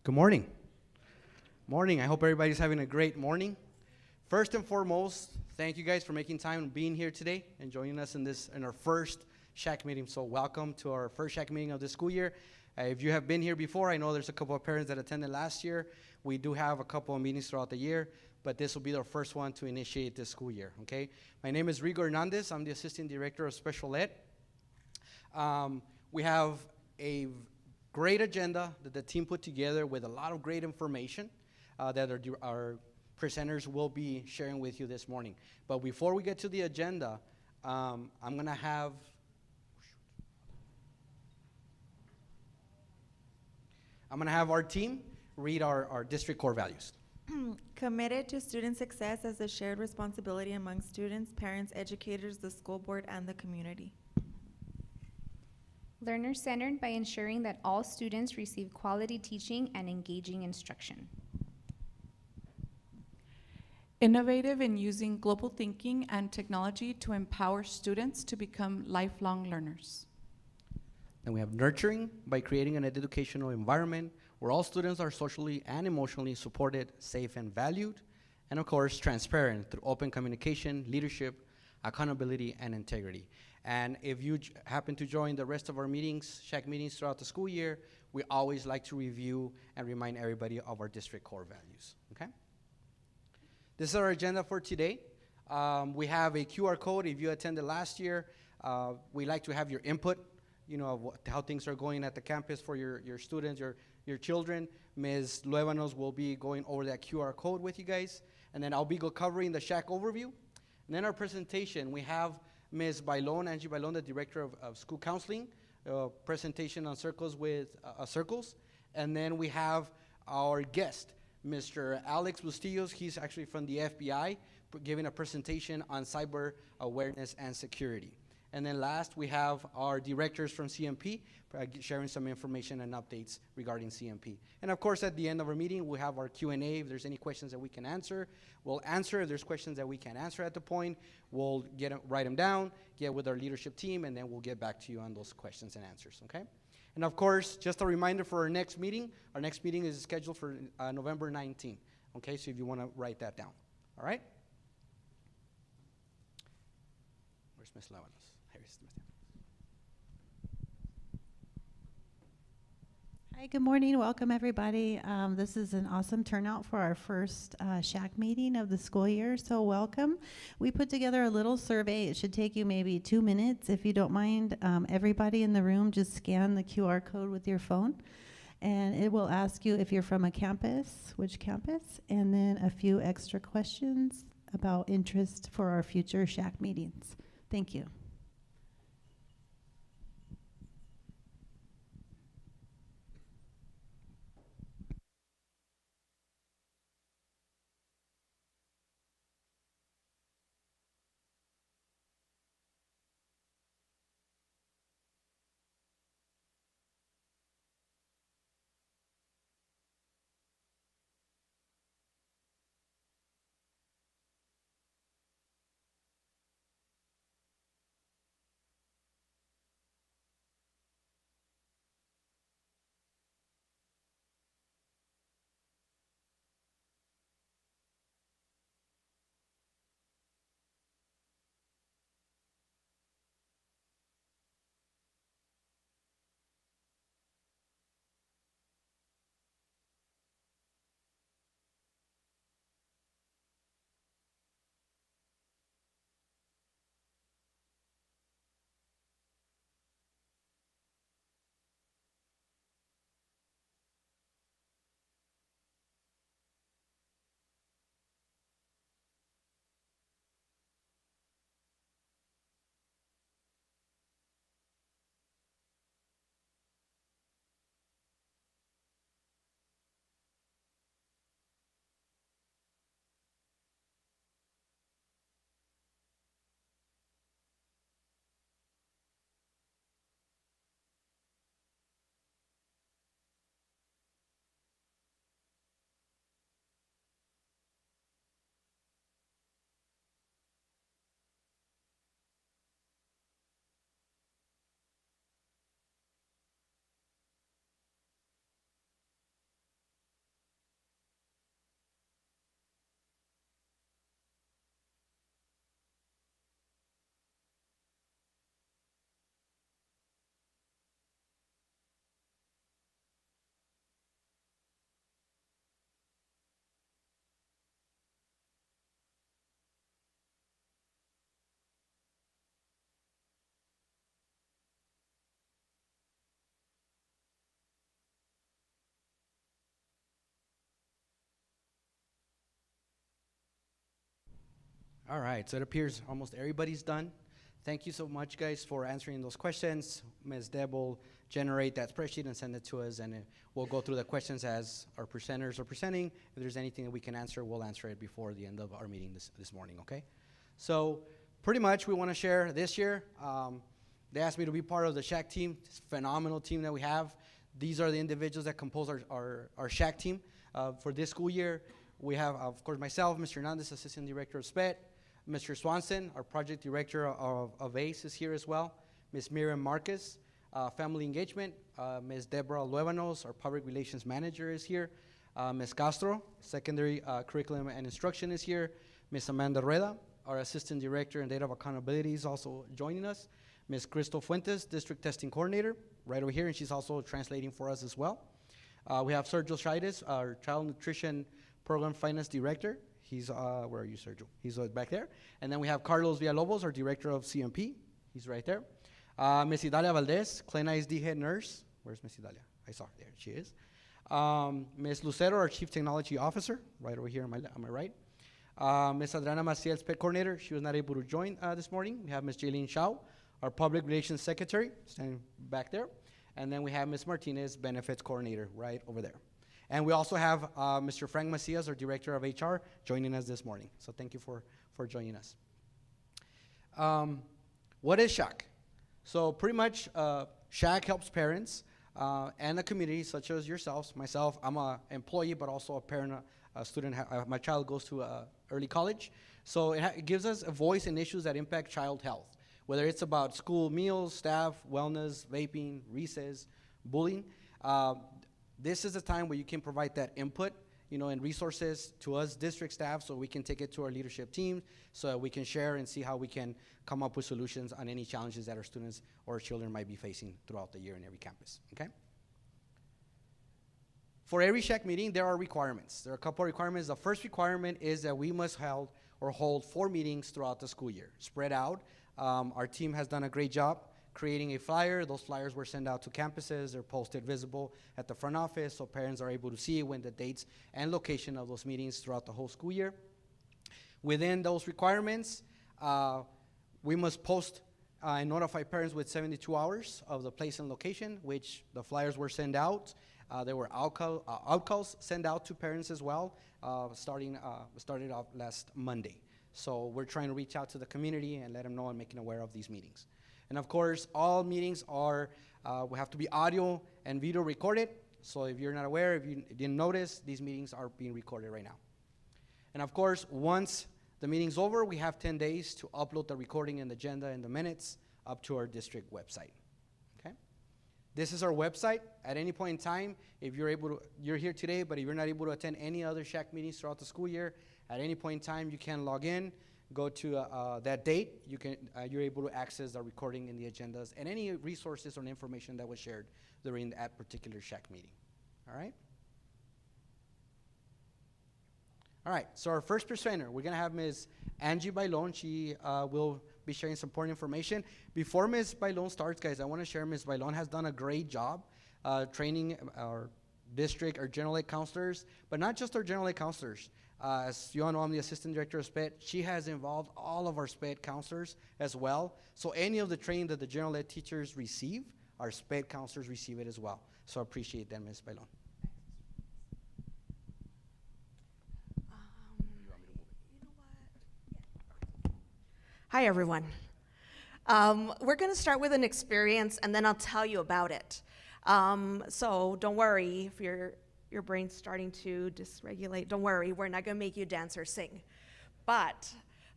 Good morning. Morning. I hope everybody's having a great morning. First and foremost, thank you guys for making time and being here today and joining us in our first SHAC meeting. So welcome to our first SHAC meeting of the school year. If you have been here before, I know there's a couple of parents that attended last year. We do have a couple of meetings throughout the year, but this will be our first one to initiate this school year, okay? My name is Rigo Hernandez. I'm the Assistant Director of Special Ed. We have a great agenda that the team put together with a lot of great information that our presenters will be sharing with you this morning. But before we get to the agenda, I'm going to have our team read our district core values. Committed to student success as a shared responsibility among students, parents, educators, the school board, and the community. Learner-centered by ensuring that all students receive quality teaching and engaging instruction. Innovative in using global thinking and technology to empower students to become lifelong learners. Then we have nurturing by creating an educational environment where all students are socially and emotionally supported, safe, and valued. And of course, transparent through open communication, leadership, accountability, and integrity. And if you happen to join the rest of our meetings, SHAC meetings throughout the school year, we always like to review and remind everybody of our district core values, okay? This is our agenda for today. We have a QR code. If you attended last year, we like to have your input, you know, of how things are going at the campus for your students, your children. Ms. Luevanos will be going over that QR code with you guys. And then I'll be covering the SHAC overview. And then our presentation, we have Ms. Bailon, Angie Bailon, the Director of School Counseling, presentation on circles with circles. And then we have our guest, Mr. Alex Bustillos. He's actually from the FBI, giving a presentation on cyber awareness and security. And then last, we have our directors from CMP sharing some information and updates regarding CMP. And of course, at the end of our meeting, we have our Q&A. If there's any questions that we can answer, we'll answer. If there's questions that we can't answer at the point, we'll write them down, get with our leadership team, and then we'll get back to you on those questions and answers, okay? And of course, just a reminder for our next meeting is scheduled for November 19th, okay? So if you want to write that down, all right? Where's Ms. Levanos? Here is Ms. Hi, good morning. Welcome, everybody. This is an awesome turnout for our first SHAC meeting of the school year, so welcome. We put together a little survey. It should take you maybe 2 minutes. If you don't mind, everybody in the room, just scan the QR code with your phone, and it will ask you if you're from a campus, which campus, and then a few extra questions about interest for our future SHAC meetings. Thank you. All right, so it appears almost everybody's done. Thank you so much, guys, for answering those questions. Ms. Deb will generate that spreadsheet and send it to us, and we'll go through the questions as our presenters are presenting. If there's anything that we can answer, we'll answer it before the end of our meeting this morning, okay? So pretty much we want to share this year. They asked me to be part of the SHAC team, this phenomenal team that we have. These are the individuals that compose our SHAC team. For this school year, we have, of course, myself, Mr. Hernandez, Assistant Director of SPET, Mr. Swanson, our Project Director of ACE is here as well, Ms. Miriam Marquez, Family Engagement, Ms. Deborah Luevanos, our Public Relations Manager is here, Ms. Castro, Secondary Curriculum and Instruction is here, Ms. Amanda Rueda, our Assistant Director and Data of Accountability is also joining us, Ms. Crystal Fuentes, District Testing Coordinator, right over here, and she's also translating for us as well. We have Sergio Scheides, our Child Nutrition Program Finance Director. He's, where are you, Sergio? He's back there. And then we have Carlos Villalobos, our Director of CMP. He's right there. Ms. Idalia Valdez, Clen ISD Head Nurse. Where's Ms. Idalia? I saw her there. She is. Ms. Lucero, our Chief Technology Officer, right over here on my right. Ms. Adriana Maciel, Pet Coordinator. She was not able to join this morning. We have Ms. Jaylene Shao, our Public Relations Secretary, standing back there. And then we have Ms. Martinez, Benefits Coordinator, right over there. And we also have Mr. Frank Macias, our Director of HR, joining us this morning. So thank you for joining us. What is SHAC? So pretty much SHAC helps parents and the community, such as yourselves, myself. I'm an employee, but also a parent, a student. My child goes to early college. So it gives us a voice in issues that impact child health, whether it's about school meals, staff, wellness, vaping, recess, bullying. This is a time where you can provide that input, and resources to us district staff so we can take it to our leadership team so that we can share and see how we can come up with solutions on any challenges that our students or children might be facing throughout the year in every campus, okay? For every SHAC meeting, there are requirements. There are a couple of requirements. The first requirement is that we must hold 4 meetings throughout the school year, spread out. Our team has done a great job creating a flyer. Those flyers were sent out to campuses. They're posted visible at the front office so parents are able to see when the dates and location of those meetings throughout the whole school year. Within those requirements, we must post and notify parents with 72 hours of the place and location, which the flyers were sent out. There were outcalls sent out to parents as well, started off last Monday. So we're trying to reach out to the community and let them know and make them aware of these meetings. And of course, all meetings will have to be audio and video recorded. So if you're not aware, if you didn't notice, these meetings are being recorded right now. And of course, once the meeting's over, we have 10 days to upload the recording and the agenda and the minutes up to our district website. Okay? This is our website. At any point in time, if you're here today, but if you're not able to attend any other SHAC meetings throughout the school year, at any point in time, you can log in, go to that date. You're able to access the recording and the agendas and any resources or information that was shared during that particular SHAC meeting. All right? All right, so our first presenter, we're going to have Ms. Angie Bailon. She will be sharing some important information. Before Ms. Bailon starts, guys, I want to share Ms. Bailon has done a great job training our district, our general ed counselors, but not just our general ed counselors. As you all know, I'm the assistant director of SPED. She has involved all of our SPED counselors as well. So any of the training that the general ed teachers receive, our SPED counselors receive it as well. So I appreciate that, Ms. Bailon. Hi, everyone. We're going to start with an experience, and then I'll tell you about it. So don't worry if your brain's starting to dysregulate. Don't worry, we're not going to make you dance or sing. But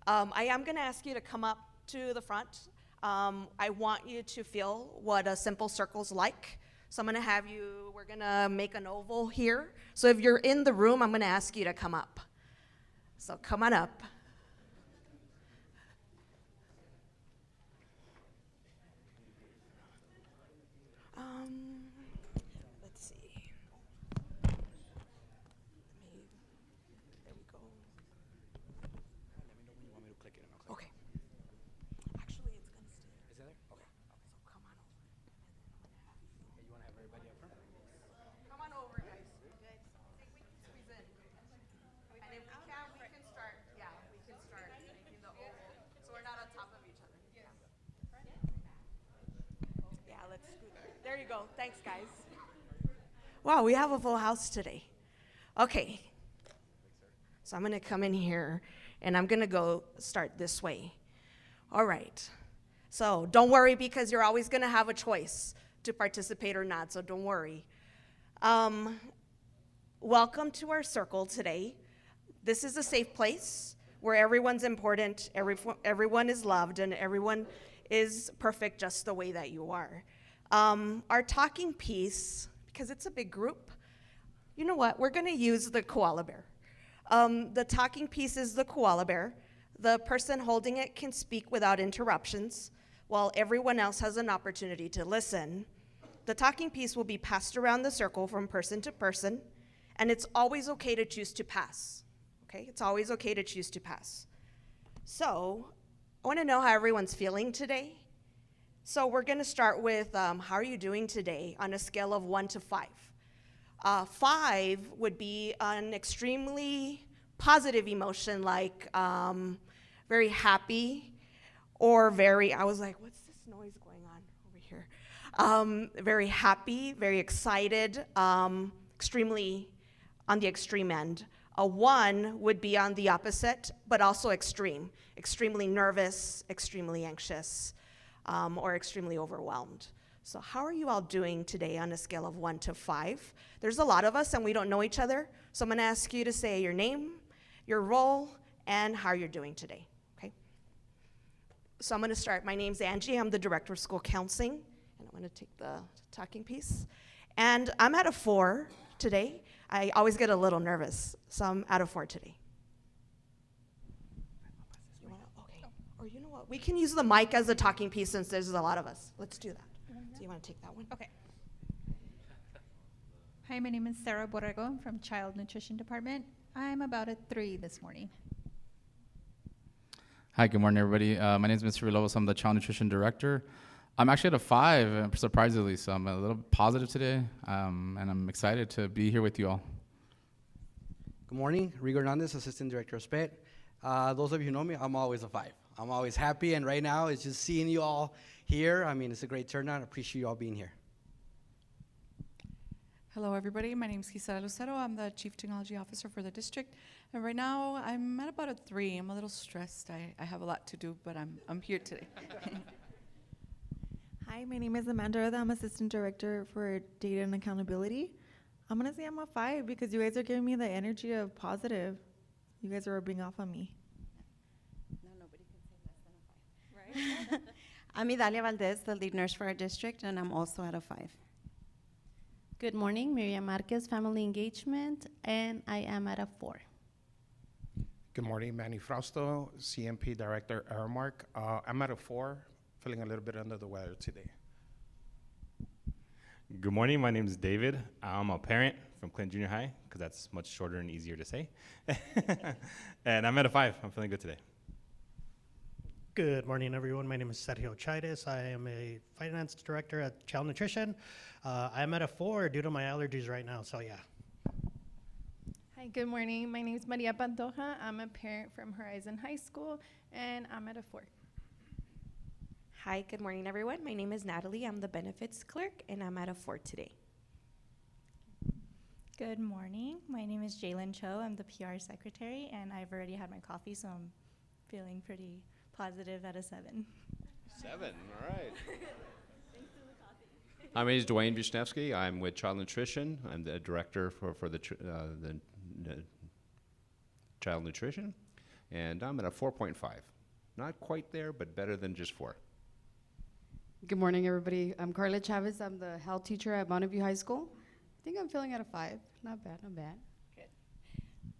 I am going to ask you to come up to the front. I want you to feel what a simple circle's like. So I'm going to have you, we're going to make an oval here. So if you're in the room, I'm going to ask you to come up. So come on up. Let's see. There we go. Let me know when you want me to click it and I'll click Okay. Actually, it's going to stay. Is it there? Okay. So come on over. Hey, you want to have everybody up front? Come on over, guys. See if we can squeeze in. And if we can start. Yeah, we There you go. Thanks, guys. Wow, we have a full house today. Okay. So I'm going to come in here, and I'm going to go start this way. All right. So don't worry, because you're always going to have a choice to participate or not, so don't worry. Welcome to our circle today. This is a safe place where everyone's important, everyone is loved, and everyone is perfect just the way that you are. Our talking piece, because it's a big group, you know what? We're going to use the koala bear. The talking piece is the koala bear. The person holding it can speak without interruptions, while everyone else has an opportunity to listen. The talking piece will be passed around the circle from person to person, and it's always okay to choose to pass. Okay? It's always okay to choose to pass. So, I want to know how everyone's feeling today. So we're going to start with how are you doing today on a scale of 1 to 5. 5 would be an extremely positive emotion, like very happy, or very, I was like, what's this noise going on over here? Very happy, very excited, extremely on the extreme end. A 1 would be on the opposite, but also extreme. Extremely nervous, extremely anxious, or extremely overwhelmed. So how are you all doing today on a scale of 1 to 5? There's a lot of us and we don't know each other, so I'm gonna ask you to say your name, your role, and how you're doing today, okay? So I'm gonna start. My name's Angie, I'm the Director of School Counseling, and I'm gonna take the talking piece. And I'm at a 4 today. I always get a little nervous, so I'm at a 4 today. Or you know what? We can use the mic as a talking piece since there's a lot of us. Let's do that. So you want to take that one? Okay. Hi, my name is Sarah Borrego. I'm from Child Nutrition Department. I'm about a 3 this morning. Hi, good morning, everybody. My name is Mr. Villalobos. I'm the Child Nutrition Director. I'm actually at a 5, surprisingly, so I'm a little positive today, and I'm excited to be here with you all. Good morning, Rigo Hernandez, Assistant Director of SPET. Those of you who know me, I'm always a 5. I'm always happy, and right now it's just seeing you all here. I mean, it's a great turnout. I appreciate you all being here. Hello, everybody. My name is Gisela Lucero. I'm the Chief Technology Officer for the district. And right now, I'm at about a 3. I'm a little stressed. I have a lot to do, but I'm here today. Hi, my name is Amanda. I'm Assistant Director for Data and Accountability. I'm going to say I'm a 5 because you guys are giving me the energy of positive. You guys are rubbing off on me. I'm Idalia Valdez, the lead nurse for our district, and I'm also at a 5. Good morning, Miriam Marquez, Family Engagement, and I am at a 4. Good morning, Manny Frausto, CMP Director, Aramark. I'm at a 4, feeling a little bit under the weather today. Good morning, my name is David. I'm a parent from Clinton Junior High, because that's much shorter and easier to say. And I'm at a 5, I'm feeling good today. Good morning, everyone. My name is Sergio Chaides. I am a finance director at Child Nutrition. I'm at a 4 due to my allergies right now, so yeah. Hi, good morning. My name is Maria Pantoja. I'm a parent from Horizon High School, and I'm at a 4. Hi, good morning, everyone. My name is Natalie. I'm the benefits clerk, and I'm at a 4 today. Good morning. My name is Jalen Cho. I'm the PR secretary, and I've already had my coffee, so I'm feeling pretty positive at a 7. 7, all right. My name is Dwayne Wisniewski. I'm with Child Nutrition. I'm the director for the Child Nutrition, and I'm at a 4.5. Not quite there, but better than just 4. Good morning, everybody. I'm Carla Chavez. I'm the health teacher at Mountain View High School. I think I'm feeling at a 5. Not bad, not bad.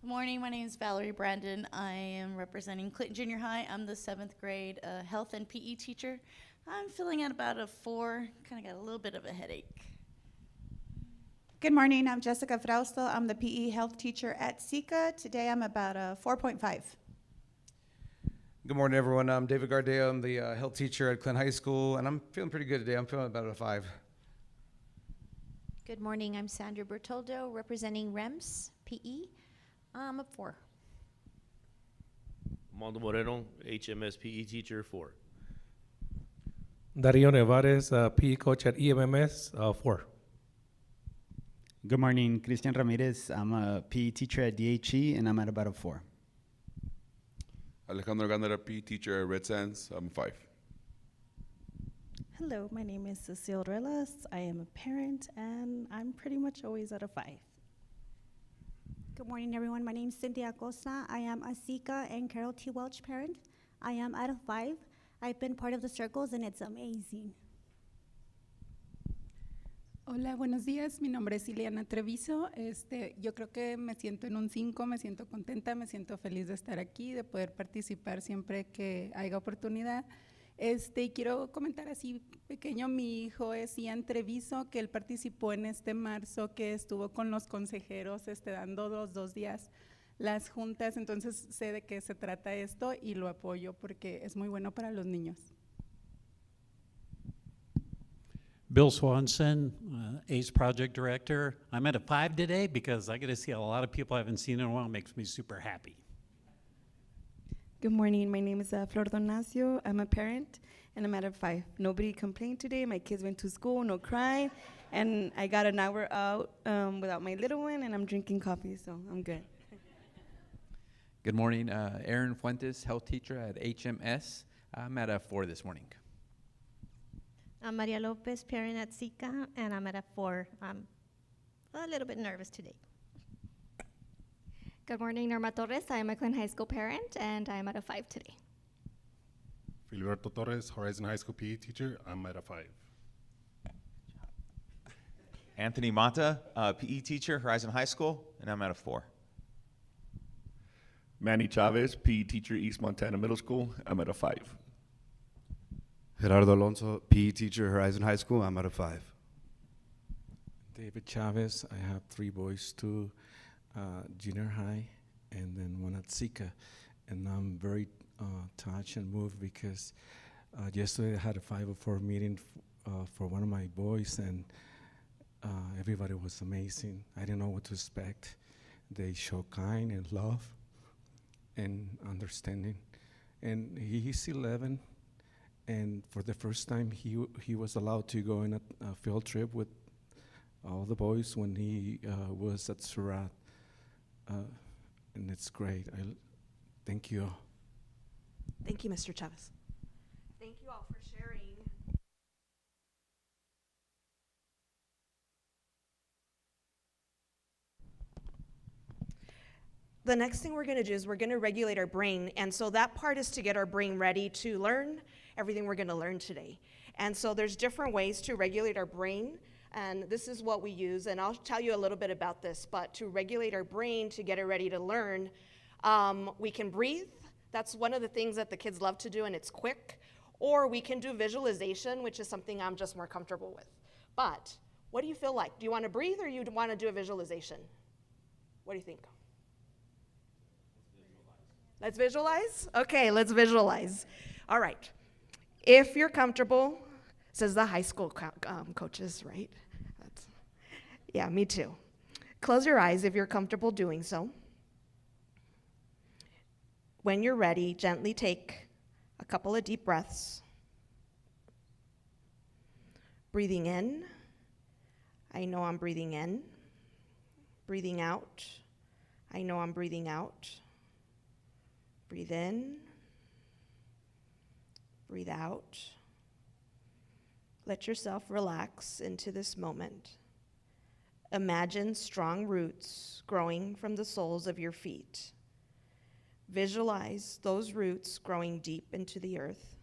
Good morning, my name is Valerie Brandon. I am representing Clinton Junior High. I'm the 7th grade health and PE teacher. I'm feeling at about a 4, kind of got a little bit of a headache. Good morning, I'm Jessica Frausto. I'm the PE health teacher at SICA. Today I'm about a 4.5. Good morning, everyone. I'm David Gardea. I'm the health teacher at Clinton High School, and I'm feeling pretty good today. I'm feeling about a 5. Good morning, I'm Sandra Bertoldo, representing REMS PE. I'm a 4. Mondo Moreno, HMS PE teacher, 4. Darío Nevares, PE coach at EMMS, 4. Good morning, Cristian Ramirez. I'm a PE teacher at DHE, and I'm at about a 4. Alejandro Gandara, PE teacher at Red Sands. I'm 5. Hello, my name is Cecile Relas. I am a parent, and I'm pretty much always at a 5. Good morning, everyone. My name is Cynthia Acosta. I am a Sika and Carol T. Welch parent. I am at a 5. I've been part of the circles, and it's amazing. Hola, buenos días. Mi nombre es Ileana Treviso. Yo creo que me siento en un 5, me siento contenta, me siento feliz de estar aquí, de poder participar siempre que haya oportunidad. Y quiero comentar así pequeño, mi hijo es Ian Treviso, que él participó en marzo, que estuvo con los consejeros dando los 2 días las juntas, entonces sé de qué se trata esto y lo apoyo porque es muy bueno para los niños. Bill Swanson, ACE Project Director. I'm at a 5 today because I get to see a lot of people I haven't seen in a while. It makes me super happy. Good morning. My name is Flor Donacio. I'm a parent, and I'm at a 5. Nobody complained today. My kids went to school, no crying, and I got an hour out without my little one, and I'm drinking coffee, so I'm good. Good morning. Aaron Fuentes, health teacher at HMS. I'm at a 4 this morning. I'm Maria Lopez, parent at Sika, and I'm at a 4. I'm a little bit nervous today. Good morning, Norma Torres. I am a Clinton High School parent, and I am at a 5 today. Filiberto Torres, Horizon High School PE teacher. I'm at a 5. Anthony Mata, PE teacher, Horizon High School, and I'm at a 4. Manny Chavez, PE teacher, East Montana Middle School. I'm at a 5. Gerardo Alonso, PE teacher, Horizon High School. I'm at a 5. David Chavez. I have 3 boys, 2 junior high, and then 1 at Sika. And I'm very touched and moved because yesterday I had a 504 meeting for one of my boys, and everybody was amazing. I didn't know what to expect. They show kind and love and understanding. And he's 11. And for the first time, he was allowed to go on a field trip with all the boys when he was at Surat. And it's great. Thank you all. Thank you, Mr. Chavez. Thank you all for sharing. The next thing we're going to do is we're going to regulate our brain. And so that part is to get our brain ready to learn everything we're going to learn today. And so there's different ways to regulate our brain. And this is what we use. And I'll tell you a little bit about this. But to regulate our brain, to get it ready to learn, we can breathe. That's one of the things that the kids love to do, and it's quick. Or we can do visualization, which is something I'm just more comfortable with. But what do you feel like? Do you want to breathe or you want to do a visualization? What do you think? Let's visualize? Okay, let's visualize. All right. If you're comfortable, says the high school coaches, right? Yeah, me too. Close your eyes if you're comfortable doing so. When you're ready, gently take a couple of deep breaths. Breathing in. I know I'm breathing in. Breathing out. I know I'm breathing out. Breathe in. Breathe out. Let yourself relax into this moment. Imagine strong roots growing from the soles of your feet. Visualize those roots growing deep into the earth.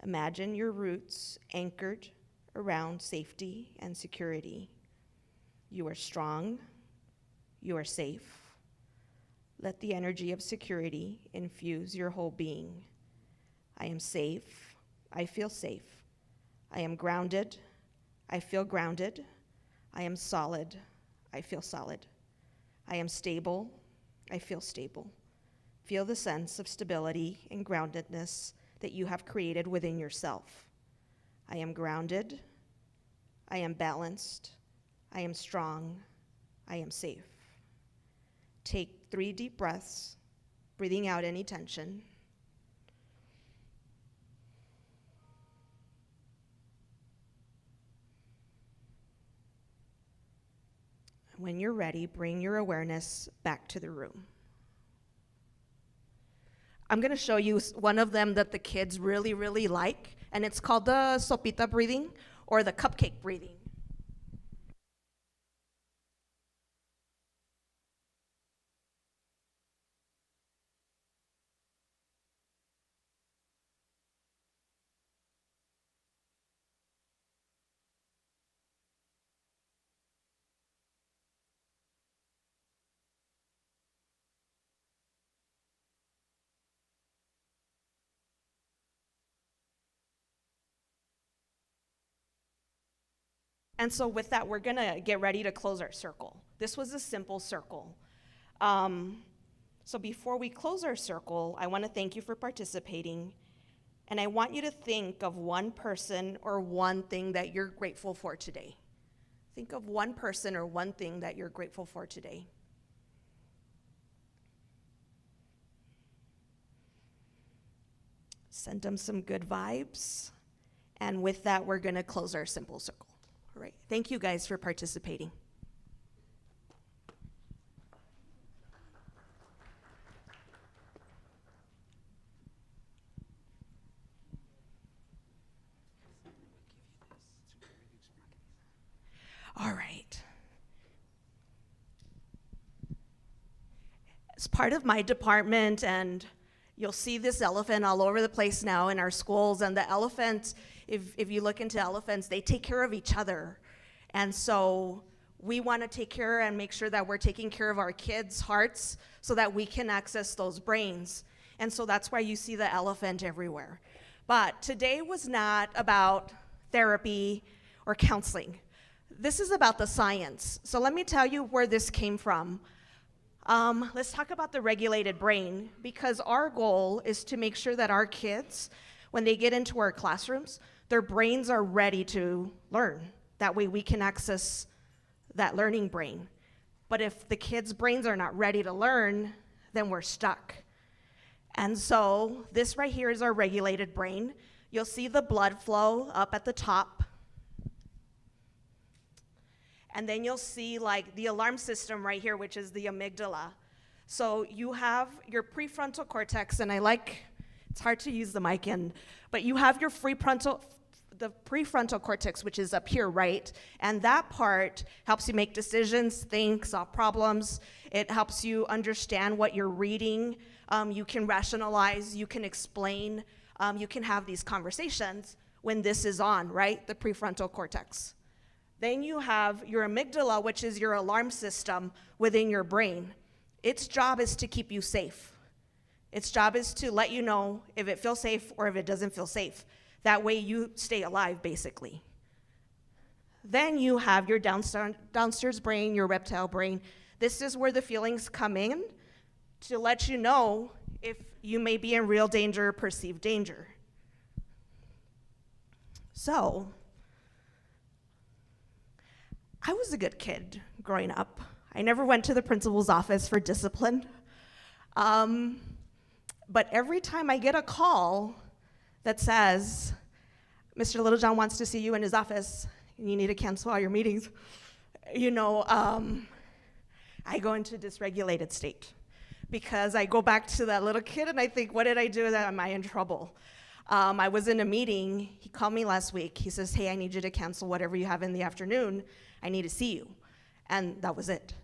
Imagine your roots anchored around safety and security. You are strong. You are safe. Let the energy of security infuse your whole being. I am safe. I feel safe. I am grounded. I feel grounded. I am solid. I feel solid. I am stable. I feel stable. Feel the sense of stability and groundedness that you have created within yourself. I am grounded. I am balanced. I am strong. I am safe. Take 3 deep breaths, breathing out any tension. When you're ready, bring your awareness back to the room. I'm gonna show you one of them that the kids really, really like, and it's called the sopita breathing or the cupcake breathing. And so with that, we're gonna get ready to close our circle. This was a simple circle. So before we close our circle, I wanna thank you for participating. And I want you to think of one person or one thing that you're grateful for today. Think of one person or one thing that you're grateful for today. Send them some good vibes. And with that, we're gonna close our simple circle. All right, thank you guys for participating. All right. As part of my department, and you'll see this elephant all over the place now in our schools, and the elephants, if you look into elephants, they take care of each other. And so we want to take care and make sure that we're taking care of our kids' hearts so that we can access those brains. And so that's why you see the elephant everywhere. But today was not about therapy or counseling. This is about the science. So let me tell you where this came from. Let's talk about the regulated brain, because our goal is to make sure that our kids, when they get into our classrooms, their brains are ready to learn. That way we can access that learning brain. But if the kids' brains are not ready to learn, then we're stuck. And so this right here is our regulated brain. You'll see the blood flow up at the top. And then you'll see like the alarm system right here, which is the amygdala. So you have your prefrontal cortex, and it's hard to use the mic but you have your the prefrontal cortex, which is up here, right? And that part helps you make decisions, think, solve problems. It helps you understand what you're reading. You can rationalize, you can explain, you can have these conversations when this is on, right? The prefrontal cortex. Then you have your amygdala, which is your alarm system within your brain. Its job is to keep you safe. Its job is to let you know if it feels safe or if it doesn't feel safe. That way you stay alive, basically. Then you have your downstairs brain, your reptile brain. This is where the feelings come in to let you know if you may be in real danger or perceived danger. So, I was a good kid growing up. I never went to the principal's office for discipline. But every time I get a call that says, Mr. Littlejohn wants to see you in his office, and you need to cancel all your meetings, I go into dysregulated state. Because I go back to that little kid and I think, what did I do? Am I in trouble? I was in a meeting. He called me last week. He says, hey, I need you to cancel whatever you have in the afternoon. I need to see you. And that was it.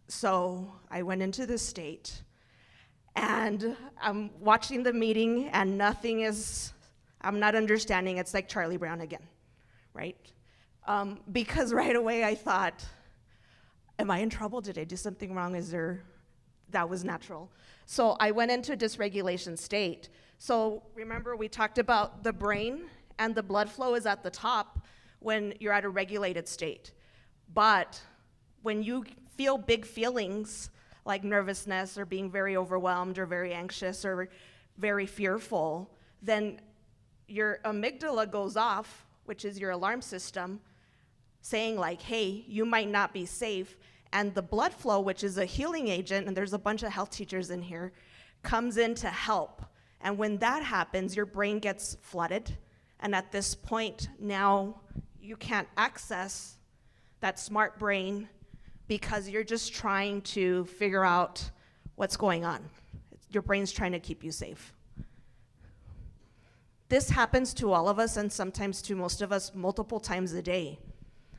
So I went into this state, and I'm watching the meeting, and I'm not understanding. It's like Charlie Brown again, right? Because right away I thought, am I in trouble? Did I do something wrong? That was natural. So I went into dysregulation state. So remember, we talked about the brain and the blood flow is at the top when you're at a regulated state. But when you feel big feelings like nervousness or being very overwhelmed or very anxious or very fearful, then your amygdala goes off, which is your alarm system, saying like, hey, you might not be safe. And the blood flow, which is a healing agent, and there's a bunch of health teachers in here, comes in to help. And when that happens, your brain gets flooded. And at this point, now you can't access that smart brain because you're just trying to figure out what's going on. Your brain's trying to keep you safe. This happens to all of us, and sometimes to most of us multiple times a day.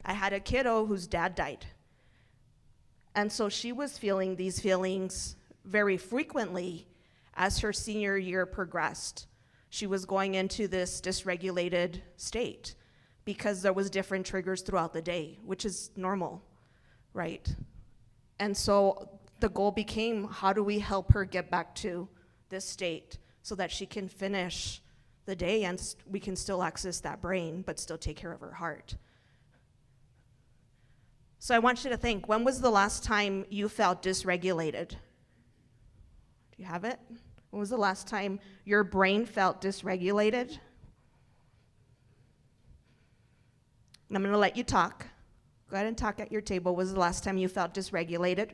I had a kiddo whose dad died. And so she was feeling these feelings very frequently as her senior year progressed. She was going into this dysregulated state because there was different triggers throughout the day, which is normal, right? And so the goal became, how do we help her get back to this state so that she can finish the day and we can still access that brain, but still take care of her heart. So I want you to think, when was the last time you felt dysregulated? Do you have it? When was the last time your brain felt dysregulated? And I'm gonna let you talk. Go ahead and talk at your table. When was the last time you felt dysregulated?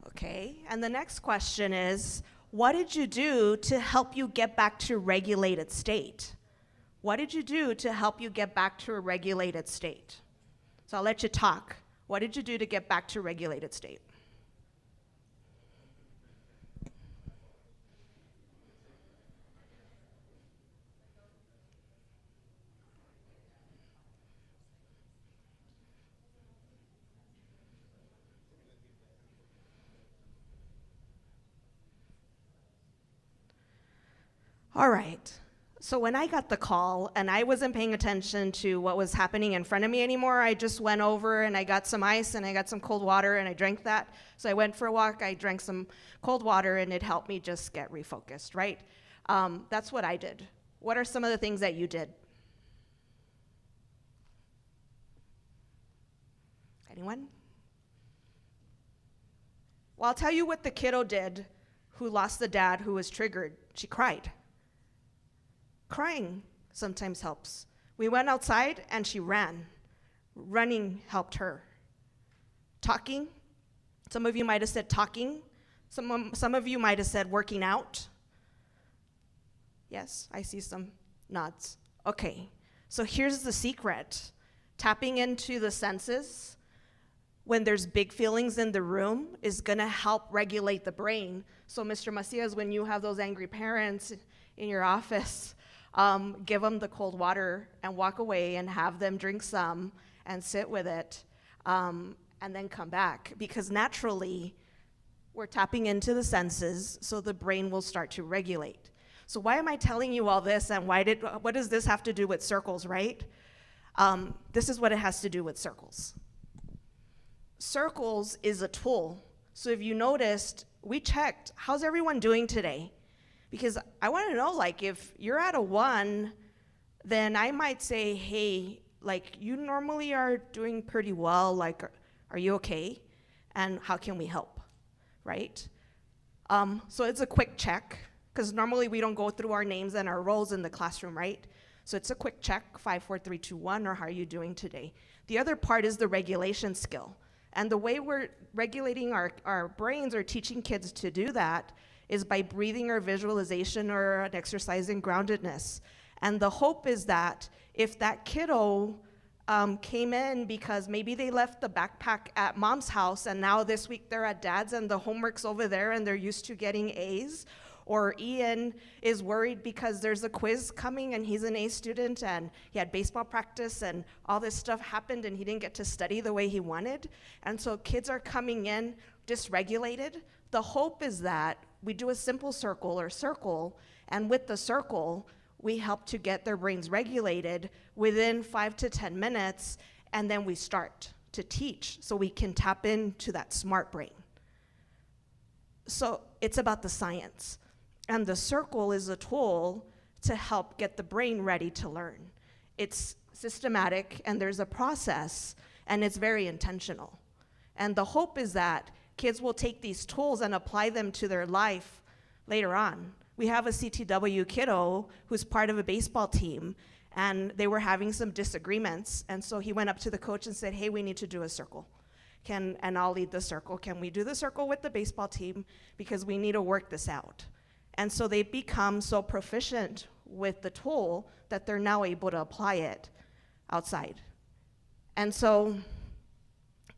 Okay, and the next question is, what did you do to help you get back to regulated state? What did you do to help you get back to a regulated state? So I'll let you talk. What did you do to get back to regulated state? All right, so when I got the call and I wasn't paying attention to what was happening in front of me anymore, I just went over and I got some ice and I got some cold water and I drank that. So I went for a walk, I drank some cold water, and it helped me just get refocused, right? That's what I did. What are some of the things that you did? Anyone? Well, I'll tell you what the kiddo did who lost the dad who was triggered. She cried. Crying sometimes helps. We went outside and she ran. Running helped her. Talking, some of you might have said talking. Some of you might have said working out. Yes, I see some nods. Okay, so here's the secret. Tapping into the senses when there's big feelings in the room is gonna help regulate the brain. So Mr. Macias, when you have those angry parents in your office, give them the cold water and walk away and have them drink some and sit with it, and then come back. Because naturally, we're tapping into the senses, so the brain will start to regulate. So why am I telling you all this, and what does this have to do with circles, right? This is what it has to do with circles. Circles is a tool. So if you noticed, we checked, how's everyone doing today? Because I want to know, like, if you're at a 1, then I might say, hey, like, you normally are doing pretty well, like, are you okay? And how can we help, right? So it's a quick check, because normally we don't go through our names and our roles in the classroom, right? So it's a quick check, 5, 4, 3, 2, 1, or how are you doing today? The other part is the regulation skill. And the way we're regulating our brains or teaching kids to do that is by breathing or visualization or an exercise in groundedness. And the hope is that if that kiddo came in because maybe they left the backpack at mom's house and now this week they're at dad's and the homework's over there and they're used to getting A's, or Ian is worried because there's a quiz coming and he's an A student and he had baseball practice and all this stuff happened and he didn't get to study the way he wanted. And so kids are coming in dysregulated. The hope is that we do a simple circle or circle, and with the circle, we help to get their brains regulated within 5 to 10 minutes, and then we start to teach so we can tap into that smart brain. So it's about the science. And the circle is a tool to help get the brain ready to learn. It's systematic, and there's a process, and it's very intentional. And the hope is that kids will take these tools and apply them to their life later on. we have a CTW kiddo who's part of a baseball team, and they were having some disagreements. And so he went up to the coach and said, hey, we need to do a circle. And I'll lead the circle. Can we do the circle with the baseball team? Because we need to work this out. And so they become so proficient with the tool that they're now able to apply it outside. And so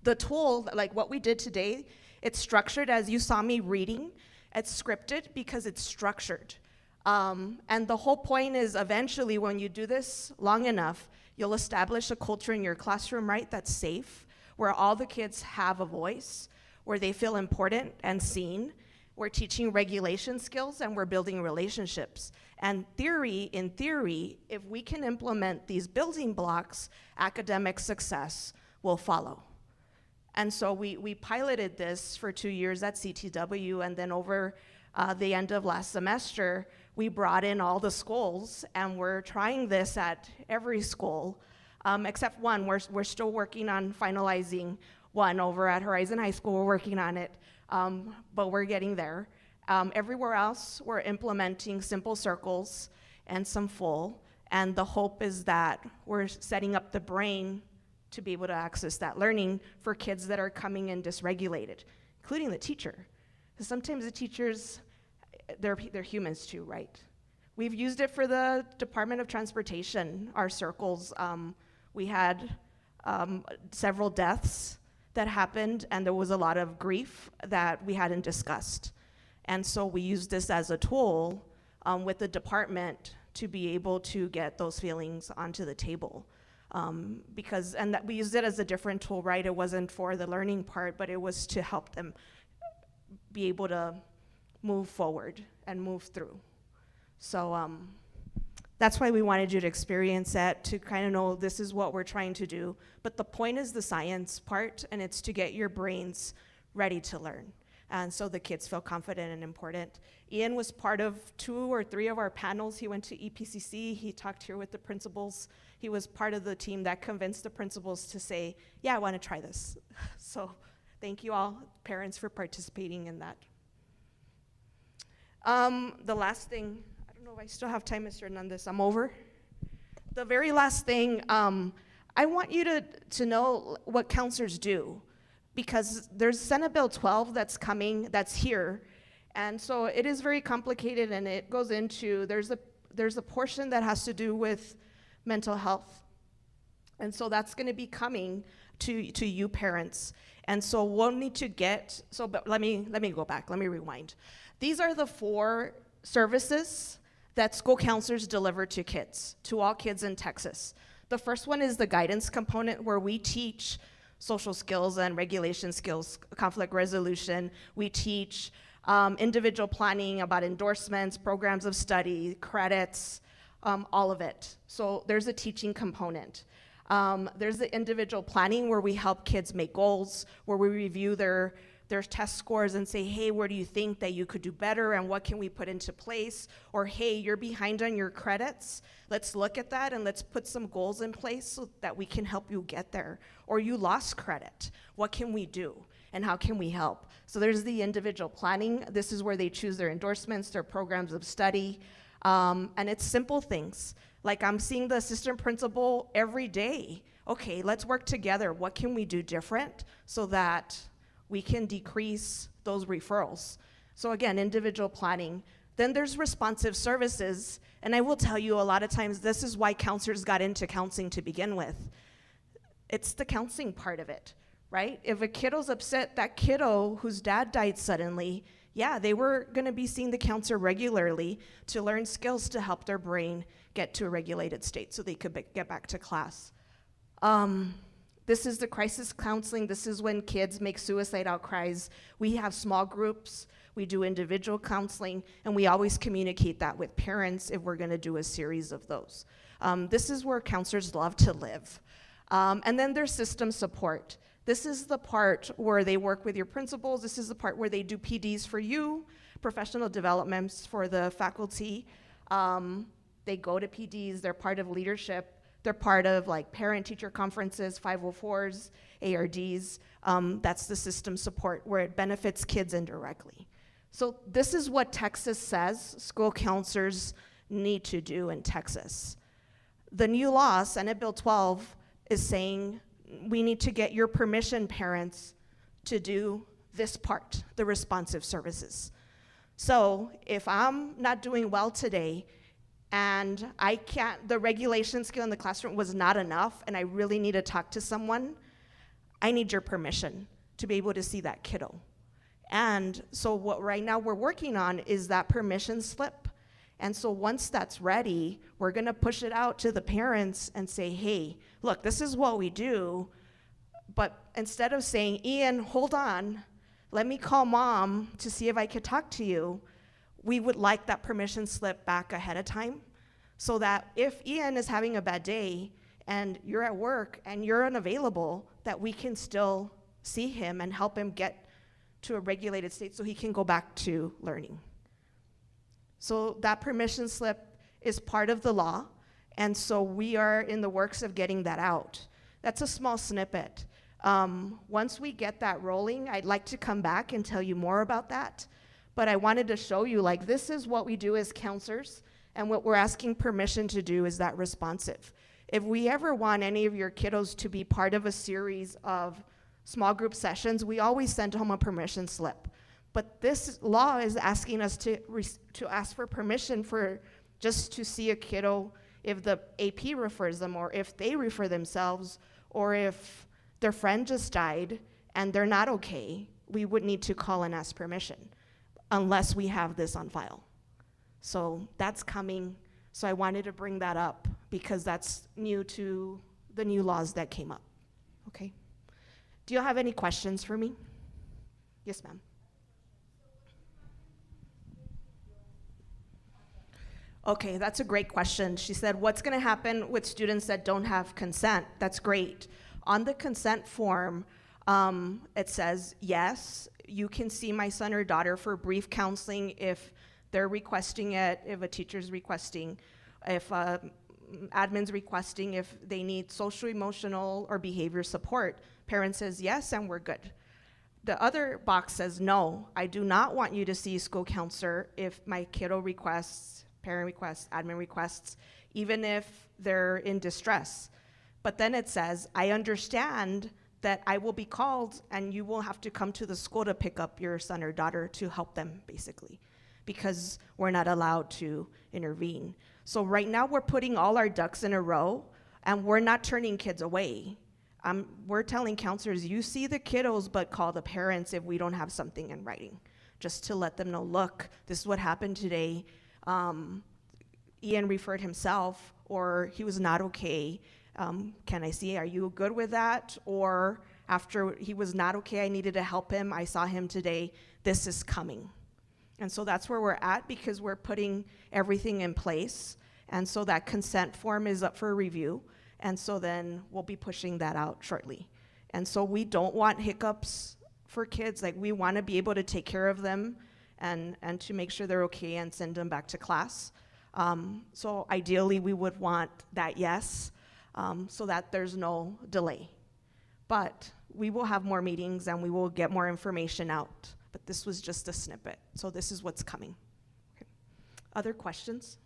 the tool, like what we did today, it's structured as you saw me reading. It's scripted because it's structured. And the whole point is eventually when you do this long enough, you'll establish a culture in your classroom, right, that's safe, where all the kids have a voice, where they feel important and seen. We're teaching regulation skills and we're building relationships. And in theory, if we can implement these building blocks, academic success will follow. And so we piloted this for 2 years at CTW, and then over the end of last semester, we brought in all the schools, and we're trying this at every school, except one. We're still working on finalizing one over at Horizon High School. We're working on it, but we're getting there. Everywhere else, we're implementing simple circles and some full, and the hope is that we're setting up the brain to be able to access that learning for kids that are coming in dysregulated, including the teacher. Because sometimes the teachers, they're humans too, right? We've used it for the Department of Transportation, our circles. We had several deaths that happened, and there was a lot of grief that we hadn't discussed. And so we used this as a tool with the department to be able to get those feelings onto the table. And that we used it as a different tool, right? It wasn't for the learning part, but it was to help them be able to move forward and move through. So that's why we wanted you to experience that, to kind of know this is what we're trying to do. But the point is the science part, and it's to get your brains ready to learn. And so the kids feel confident and important. Ian was part of 2 or 3 of our panels. He went to EPCC, he talked here with the principals. He was part of the team that convinced the principals to say, yeah, I want to try this. So thank you all, parents, for participating in that. The last thing, I don't know if I still have time, Mr. Hernandez, I'm over. The very last thing, I want you to know what counselors do, because there's Senate Bill 12 that's coming, that's here, and so it is very complicated, and it goes into, there's a portion that has to do with mental health, and so that's going to be coming to you parents, and so we'll need to but let me go back, let me rewind. These are the 4 services that school counselors deliver to kids, to all kids in Texas. The first one is the guidance component, where we teach social skills and regulation skills, conflict resolution. We teach individual planning about endorsements, programs of study, credits, all of it. So there's a teaching component. There's the individual planning, where we help kids make goals, where we review their test scores and say, hey, where do you think that you could do better, and what can we put into place? Or, hey, you're behind on your credits. Let's look at that and let's put some goals in place so that we can help you get there. Or you lost credit. What can we do? And how can we help? So there's the individual planning. This is where they choose their endorsements, their programs of study. And it's simple things. Like, I'm seeing the assistant principal every day. Okay, let's work together. What can we do different so that we can decrease those referrals? So again, individual planning. Then there's responsive services, and I will tell you, a lot of times this is why counselors got into counseling to begin with. It's the counseling part of it, right? If a kiddo's upset, that kiddo whose dad died suddenly, yeah, they were gonna be seeing the counselor regularly to learn skills to help their brain get to a regulated state so they could get back to class. This is the crisis counseling. This is when kids make suicide outcries. We have small groups, we do individual counseling, and we always communicate that with parents if we're gonna do a series of those. This is where counselors love to live. And then there's system support. This is the part where they work with your principals. This is the part where they do PDs for you, professional developments for the faculty. They go to PDs, they're part of leadership. They're part of like parent-teacher conferences, 504s, ARDs. That's the system support where it benefits kids indirectly. So this is what Texas says school counselors need to do in Texas. The new law, Senate Bill 12, is saying we need to get your permission, parents, to do this part, the responsive services. So if I'm not doing well today and I can't, the regulation skill in the classroom was not enough and I really need to talk to someone, I need your permission to be able to see that kiddo. And so what right now we're working on is that permission slip. And so once that's ready, we're gonna push it out to the parents and say, hey, look, this is what we do, but instead of saying, Ian, hold on, let me call mom to see if I could talk to you, we would like that permission slip back ahead of time so that if Ian is having a bad day and you're at work and you're unavailable, that we can still see him and help him get to a regulated state so he can go back to learning. So that permission slip is part of the law, and so we are in the works of getting that out. That's a small snippet. Once we get that rolling, I'd like to come back and tell you more about that, but I wanted to show you, like, this is what we do as counselors, and what we're asking permission to do is that responsive. If we ever want any of your kiddos to be part of a series of small group sessions, we always send home a permission slip. But this law is asking us to ask for permission for just to see a kiddo if the AP refers them, or if they refer themselves, or if their friend just died and they're not okay, we would need to call and ask permission unless we have this on file. So that's coming. So I wanted to bring that up because that's new to the new laws that came up. Okay. Do you have any questions for me? Yes, ma'am. Okay, that's a great question. She said, what's gonna happen with students that don't have consent? That's great. On the consent form, it says, yes, you can see my son or daughter for brief counseling if they're requesting it, if a teacher's requesting, if admin's requesting, if they need social, emotional, or behavior support. Parent says yes, and we're good. The other box says, no, I do not want you to see school counselor if my kiddo requests, parent requests, admin requests, even if they're in distress. But then it says, I understand that I will be called and you will have to come to the school to pick up your son or daughter to help them, basically, because we're not allowed to intervene. So right now we're putting all our ducks in a row and we're not turning kids away. We're telling counselors, you see the kiddos, but call the parents if we don't have something in writing, just to let them know, look, this is what happened today. Ian referred himself, or he was not okay. Can I see, are you good with that? Or after he was not okay, I needed to help him, I saw him today, this is coming. And so that's where we're at because we're putting everything in place. And so that consent form is up for review. And so then we'll be pushing that out shortly. And so we don't want hiccups for kids. Like, we want to be able to take care of them and to make sure they're okay and send them back to class. So ideally we would want that yes, so that there's no delay. But we will have more meetings and we will get more information out. But this was just a snippet. So this is what's coming. Okay. Other questions?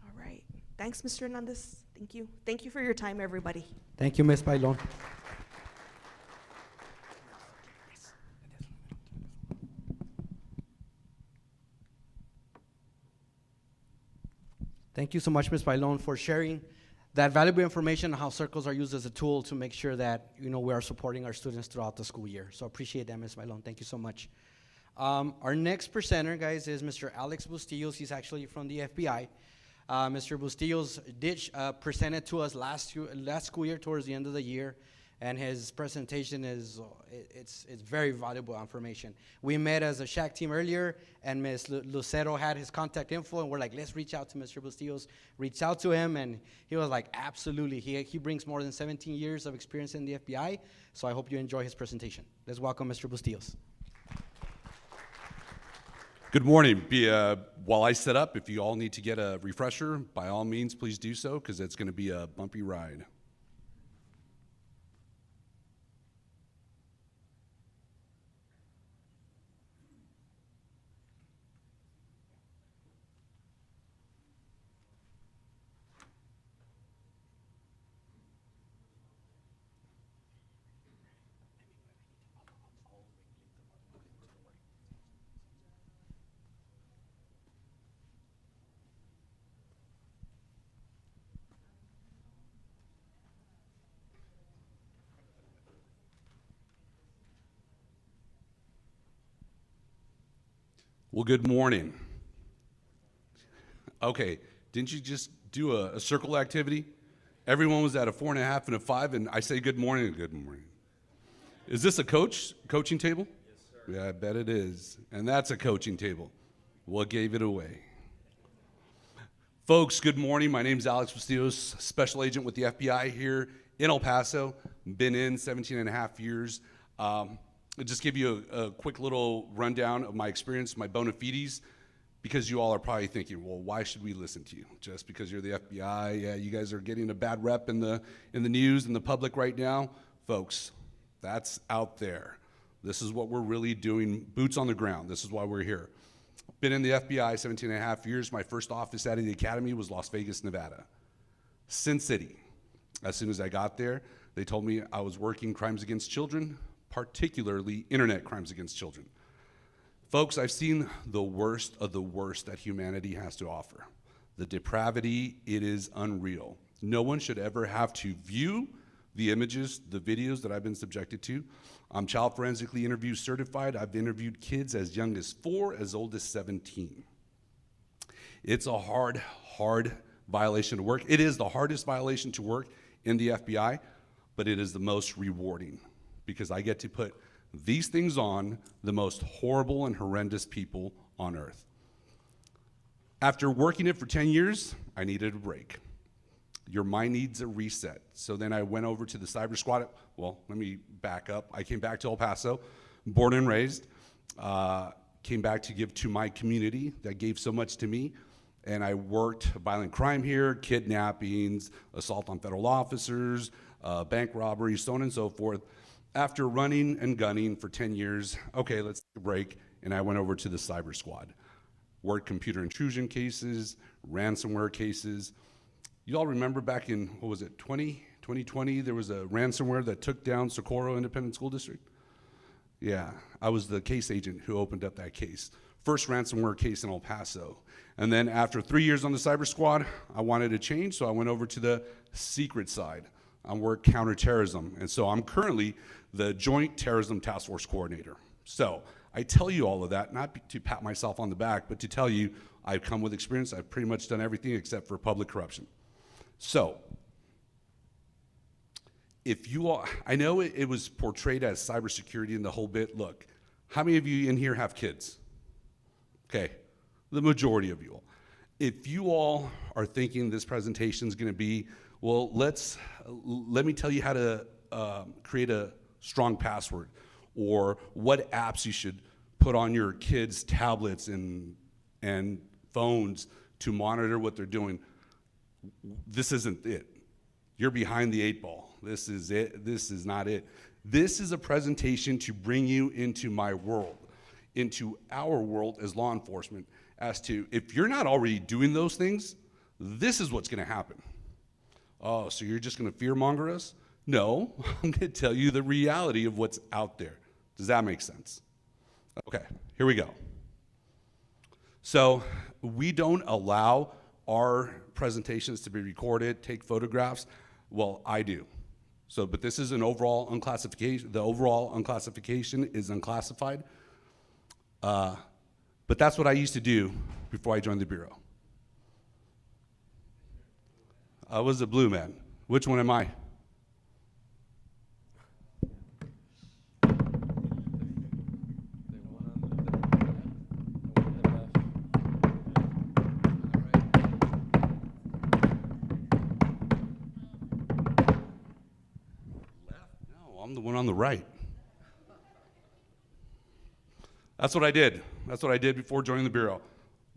All right. Thanks, Mr. Hernandez. Thank you. Thank you for your time, everybody. Thank you, Ms. Bailon. Thank you so much, Ms. Bailon, for sharing that valuable information on how circles are used as a tool to make sure that we are supporting our students throughout the school year. So appreciate that, Ms. Bailon. Thank you so much. Our next presenter, guys, is Mr. Alex Bustillos. He's actually from the FBI. Mr. Bustillos did present it to us last school year towards the end of the year, and his presentation is it's very valuable information. We met as a SHAC team earlier, and Ms. Lucero had his contact info, and we're like, let's reach out to Mr. Bustillos. Reached out to him, and he was like, absolutely. He brings more than 17 years of experience in the FBI, so I hope you enjoy his presentation. Let's welcome Mr. Bustillos. Good morning. While I set up, if you all need to get a refresher, by all means, please do so, because it's going to be a bumpy ride. Well, good morning. Okay, didn't you just do a circle activity? Everyone was at a 4.5 and a 5, and I say good morning and good morning. Is this a coaching table? Yes, sir. Yeah, I bet it is. And that's a coaching table. What gave it away? Folks, good morning. My name is Alex Bustillos, Special Agent with the FBI here in El Paso. Been in 17 and a half years. I'll just give you a quick little rundown of my experience, my bona fides, because you all are probably thinking, well, why should we listen to you? Just because you're the FBI? Yeah, you guys are getting a bad rep in the news and the public right now. Folks, that's out there. This is what we're really doing, boots on the ground. This is why we're here. Been in the FBI 17 and a half years. My first office out of the academy was Las Vegas, Nevada. Sin City. As soon as I got there, they told me I was working crimes against children, particularly internet crimes against children. Folks, I've seen the worst of the worst that humanity has to offer. The depravity, it is unreal. No one should ever have to view the images, the videos that I've been subjected to. I'm child forensically interview certified. I've interviewed kids as young as 4, as old as 17. It's a hard violation to work. It is the hardest violation to work in the FBI, but it is the most rewarding because I get to put these things on the most horrible and horrendous people on earth. After working it for 10 years, I needed a break. Your mind needs a reset. So then I went over to the cyber squad. Well, let me back up. I came back to El Paso, born and raised, came back to give to my community that gave so much to me. And I worked violent crime here, kidnappings, assault on federal officers, bank robberies, so on and so forth. After running and gunning for 10 years, okay, let's take a break. And I went over to the cyber squad. Worked computer intrusion cases, ransomware cases. You all remember back in, what was it, 2020, there was a ransomware that took down Socorro Independent School District? Yeah, I was the case agent who opened up that case. First ransomware case in El Paso. And then after 3 years on the cyber squad, I wanted to change, so I went over to the secret side. I work counterterrorism, and so I'm currently the Joint Terrorism Task Force Coordinator. So I tell you all of that, not to pat myself on the back, but to tell you I've come with experience. I've pretty much done everything except for public corruption. So, if you all, I know it was portrayed as cybersecurity and the whole bit. Look, how many of you in here have kids? Okay, the majority of you all. If you all are thinking this presentation is going to be, well, let me tell you how to create a strong password, or what apps you should put on your kids' tablets and phones to monitor what they're doing. This isn't it. You're behind the 8 ball. This is it. This is not it. This is a presentation to bring you into my world, into our world as law enforcement, as to if you're not already doing those things, this is what's going to happen. Oh, so you're just going to fearmonger us? No, I'm going to tell you the reality of what's out there. Does that make sense? Okay, here we go. So we don't allow our presentations to be recorded, take photographs. Well, I do. So, but this is an overall unclassification. The overall unclassification is unclassified. But that's what I used to do before I joined the Bureau. I was a blue man. Which one am I? I'm the one on the right. That's what I did. That's what I did before joining the Bureau.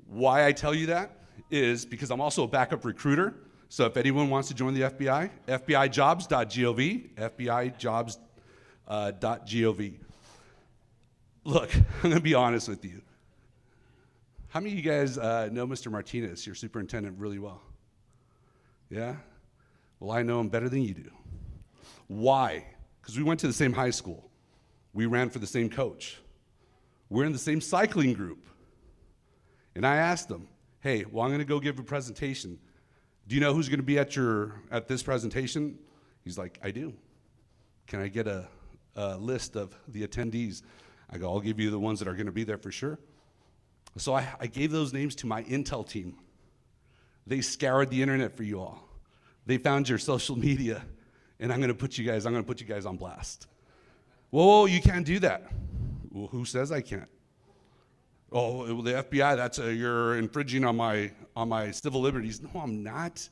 Why I tell you that is because I'm also a backup recruiter. So if anyone wants to join the FBI, FBIjobs.gov, FBIjobs.gov. Look, I'm going to be honest with you. How many of you guys know Mr. Martinez, your superintendent, really well? Yeah? Well, I know him better than you do. Why? Because we went to the same high school. We ran for the same coach. We're in the same cycling group. And I asked him, hey, well, I'm going to go give a presentation. Do you know who's going to be at this presentation? He's like, I do. Can I get a list of the attendees? I go, I'll give you the ones that are going to be there for sure. So I gave those names to my intel team. They scoured the internet for you all. They found your social media, and I'm gonna put you guys on blast. Whoa, you can't do that. Well, who says I can't? Oh, the FBI, you're infringing on my civil liberties. No, I'm not.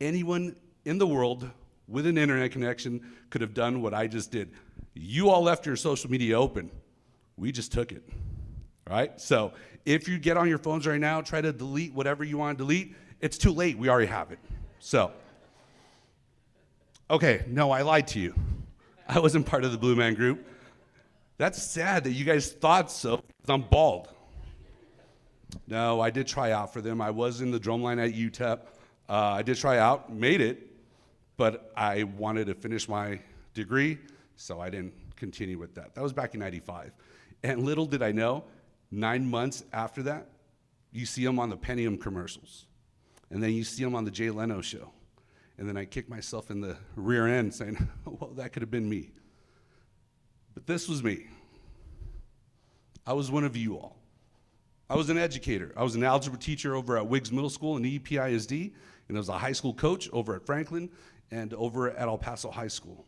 Anyone in the world with an internet connection could have done what I just did. You all left your social media open. We just took it, all right? So if you get on your phones right now, try to delete whatever you want to delete. It's too late, we already have it. So, okay, no, I lied to you. I wasn't part of the Blue Man Group. That's sad that you guys thought so, because I'm bald. No, I did try out for them. I was in the drumline at UTEP. I did try out, made it, but I wanted to finish my degree, so I didn't continue with that. That was back in '95. And little did I know, 9 months after that, you see them on the Pentium commercials. And then you see them on the Jay Leno show. And then I kick myself in the rear end saying, well, that could have been me. But this was me. I was one of you all. I was an educator. I was an algebra teacher over at Wiggs Middle School in EPISD, and I was a high school coach over at Franklin and over at El Paso High School.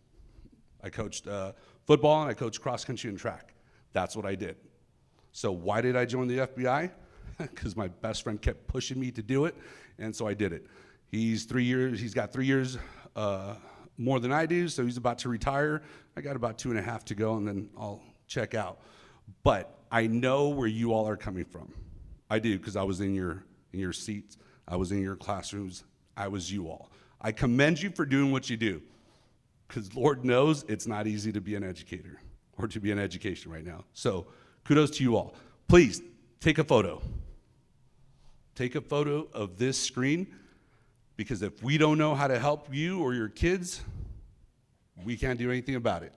I coached football and I coached cross country and track. That's what I did. So why did I join the FBI? Because my best friend kept pushing me to do it, and so I did it. He's got 3 years more than I do, so he's about to retire. I got about 2.5 to go, and then I'll check out. But I know where you all are coming from. I do, because I was in your seats. I was in your classrooms. I was you all. I commend you for doing what you do, because Lord knows it's not easy to be an educator or to be in education right now. So kudos to you all. Please take a photo. Take a photo of this screen, because if we don't know how to help you or your kids, we can't do anything about it.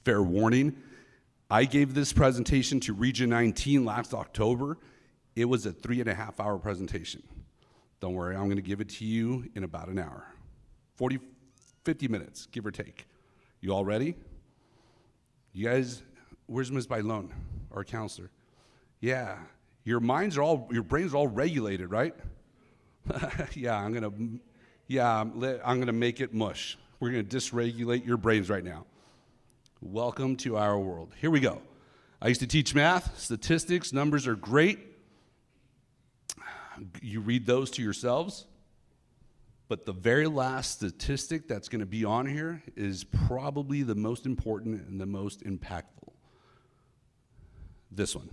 Fair warning, I gave this presentation to Region 19 last October. It was a 3.5-hour presentation. Don't worry, I'm gonna give it to you in about an hour. 50 minutes, give or take. You all ready? You guys, where's Ms. Bailon, our counselor? Yeah, your brains are all regulated, right? Yeah, I'm gonna make it mush. We're gonna dysregulate your brains right now. Welcome to our world. Here we go. I used to teach math, statistics, numbers are great. You read those to yourselves. But the very last statistic that's going to be on here is probably the most important and the most impactful. This one.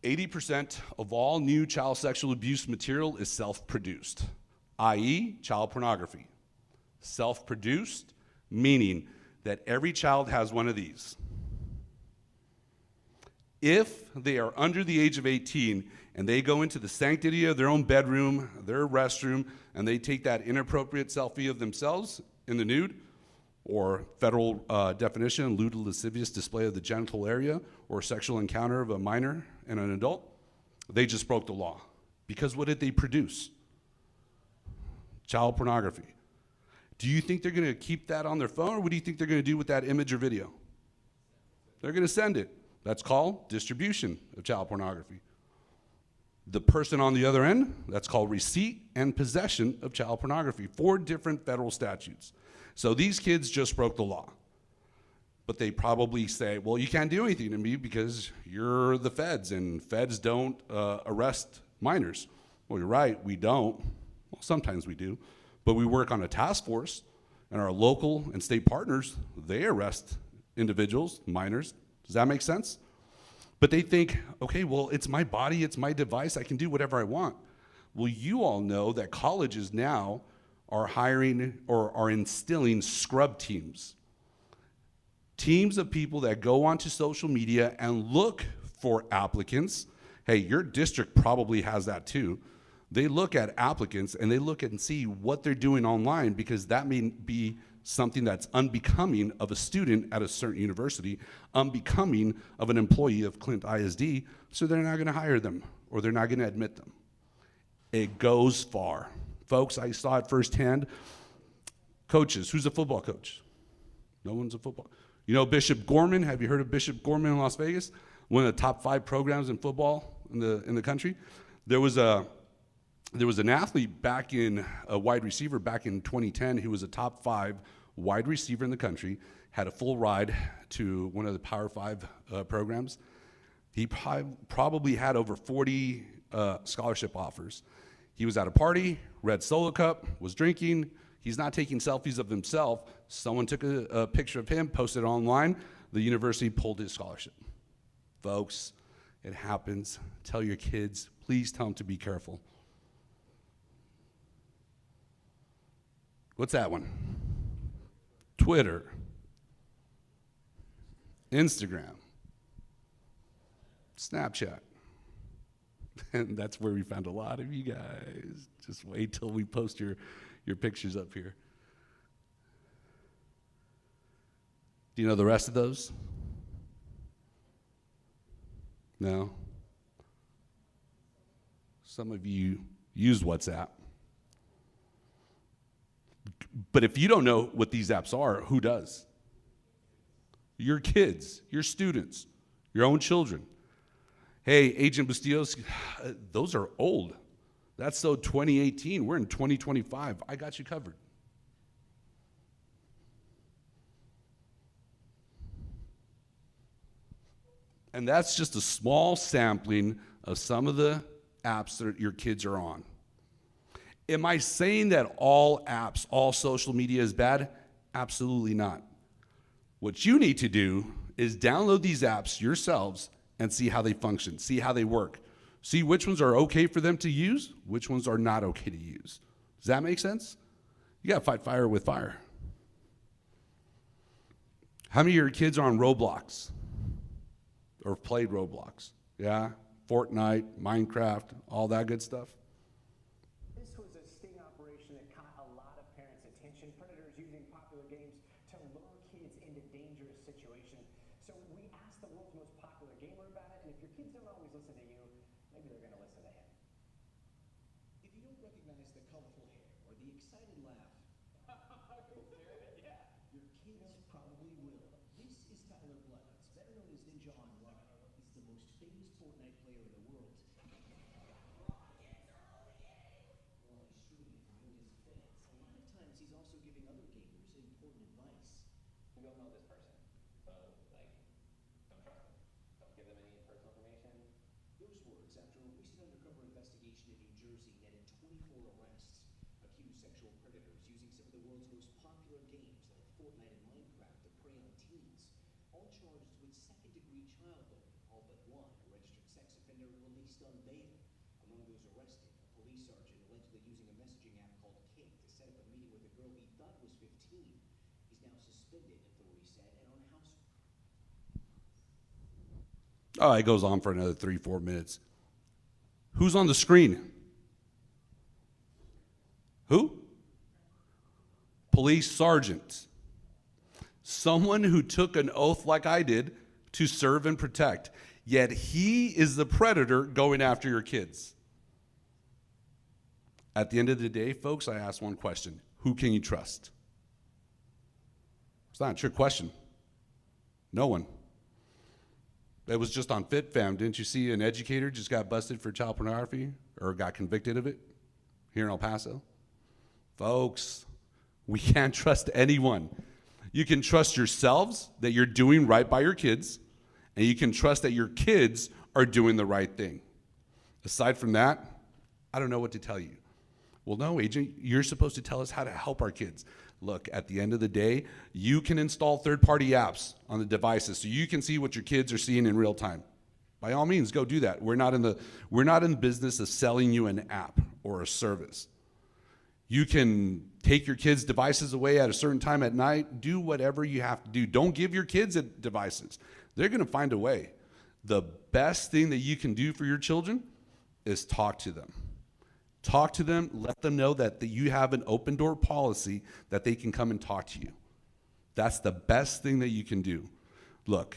80% of all new child sexual abuse material is self-produced, i.e., child pornography. Self-produced, meaning that every child has one of these. If they are under the age of 18 and they go into the sanctity of their own bedroom, their restroom, and they take that inappropriate selfie of themselves in the nude, or federal definition, lewd or lascivious display of the genital area, or sexual encounter of a minor and an adult, they just broke the law. Because what did they produce? Child pornography. Do you think they're going to keep that on their phone, or what do you think they're going to do with that image or video? They're going to send it. That's called distribution of child pornography. The person on the other end, that's called receipt and possession of child pornography. 4 different federal statutes. So these kids just broke the law. But they probably say, well, you can't do anything to me because you're the feds, and feds don't arrest minors. Well, you're right, we don't. Well, sometimes we do. But we work on a task force, and our local and state partners, they arrest individuals, minors. Does that make sense? But they think, okay, well, it's my body, it's my device, I can do whatever I want. Well, you all know that colleges now are hiring or are instilling scrub teams. Teams of people that go onto social media and look for applicants. Hey, your district probably has that too. They look at applicants and they look and see what they're doing online, because that may be something that's unbecoming of a student at a certain university, unbecoming of an employee of Clint ISD, so they're not gonna hire them or they're not gonna admit them. It goes far. Folks, I saw it firsthand. Coaches, who's a football coach? No one's a football. You know Bishop Gorman? Have you heard of Bishop Gorman in Las Vegas? One of the top 5 programs in football in the country. There was an athlete back in, a wide receiver back in 2010. He was a top 5 wide receiver in the country, had a full ride to one of the Power 5 programs. He probably had over 40 scholarship offers. He was at a party, read Solo Cup, was drinking. He's not taking selfies of himself. Someone took a picture of him, posted it online. The university pulled his scholarship. Folks, it happens. Tell your kids, please tell them to be careful. What's that one? Twitter, Instagram, Snapchat. And that's where we found a lot of you guys. Just wait till we post your pictures up here. Do you know the rest of those? No? Some of you use WhatsApp. But if you don't know what these apps are, who does? Your kids, your students, your own children. Hey, Agent Bustillos, those are old. That's so 2018. We're in 2025. I got you covered. And that's just a small sampling of some of the apps that your kids are on. Am I saying that all apps, all social media is bad? Absolutely not. What you need to do is download these apps yourselves and see how they function, see how they work. See which ones are okay for them to use, which ones are not okay to use. Does that make sense? You gotta fight fire with fire. How many of your kids are on Roblox? Or played Roblox? Yeah? Fortnite, Minecraft, all that good stuff? This was a sting operation that caught a lot of parents' attention. Predators using popular games to lure kids into dangerous situations. So we asked the world's most popular gamer about it, and if your kids don't always listen to you, maybe they're gonna listen to him. If you don't recognize the colorful hair or the excited laugh, yeah, your kids probably will. This is Tyler Blevins, better known as Ninja Online. He's the most famous Fortnite player in the world. While he's shooting it from his fans, a lot of times he's also giving other gamers important advice. You don't know this person, so don't trust them. Don't give them any personal information. Those words after a recent undercover investigation in New Jersey netted 24 arrests. Accused sexual predators using some of the world's most popular games like Fortnite and Minecraft to prey on teens. All charged with second-degree child labor, all but one, a registered sex offender, released on bail. Among those arrested, a police sergeant allegedly using a messaging app called Kink to set up a meeting with a girl he thought was 15. He's now suspended, authorities said, and on house arrest. Oh, it goes on for another 3-4 minutes. Who's on the screen? Who? Police sergeant. Someone who took an oath like I did to serve and protect. Yet he is the predator going after your kids. At the end of the day, folks, I ask one question. Who can you trust? It's not a trick question. No one. It was just on FitFam. Didn't you see an educator just got busted for child pornography or got convicted of it here in El Paso? Folks, we can't trust anyone. You can trust yourselves that you're doing right by your kids, and you can trust that your kids are doing the right thing. Aside from that, I don't know what to tell you. Well, no, Agent, you're supposed to tell us how to help our kids. Look, at the end of the day, you can install third-party apps on the devices so you can see what your kids are seeing in real time. By all means, go do that. We're not in the business of selling you an app or a service. You can take your kids' devices away at a certain time at night. Do whatever you have to do. Don't give your kids devices. They're going to find a way. The best thing that you can do for your children is talk to them. Talk to them, let them know that you have an open door policy that they can come and talk to you. That's the best thing that you can do. Look,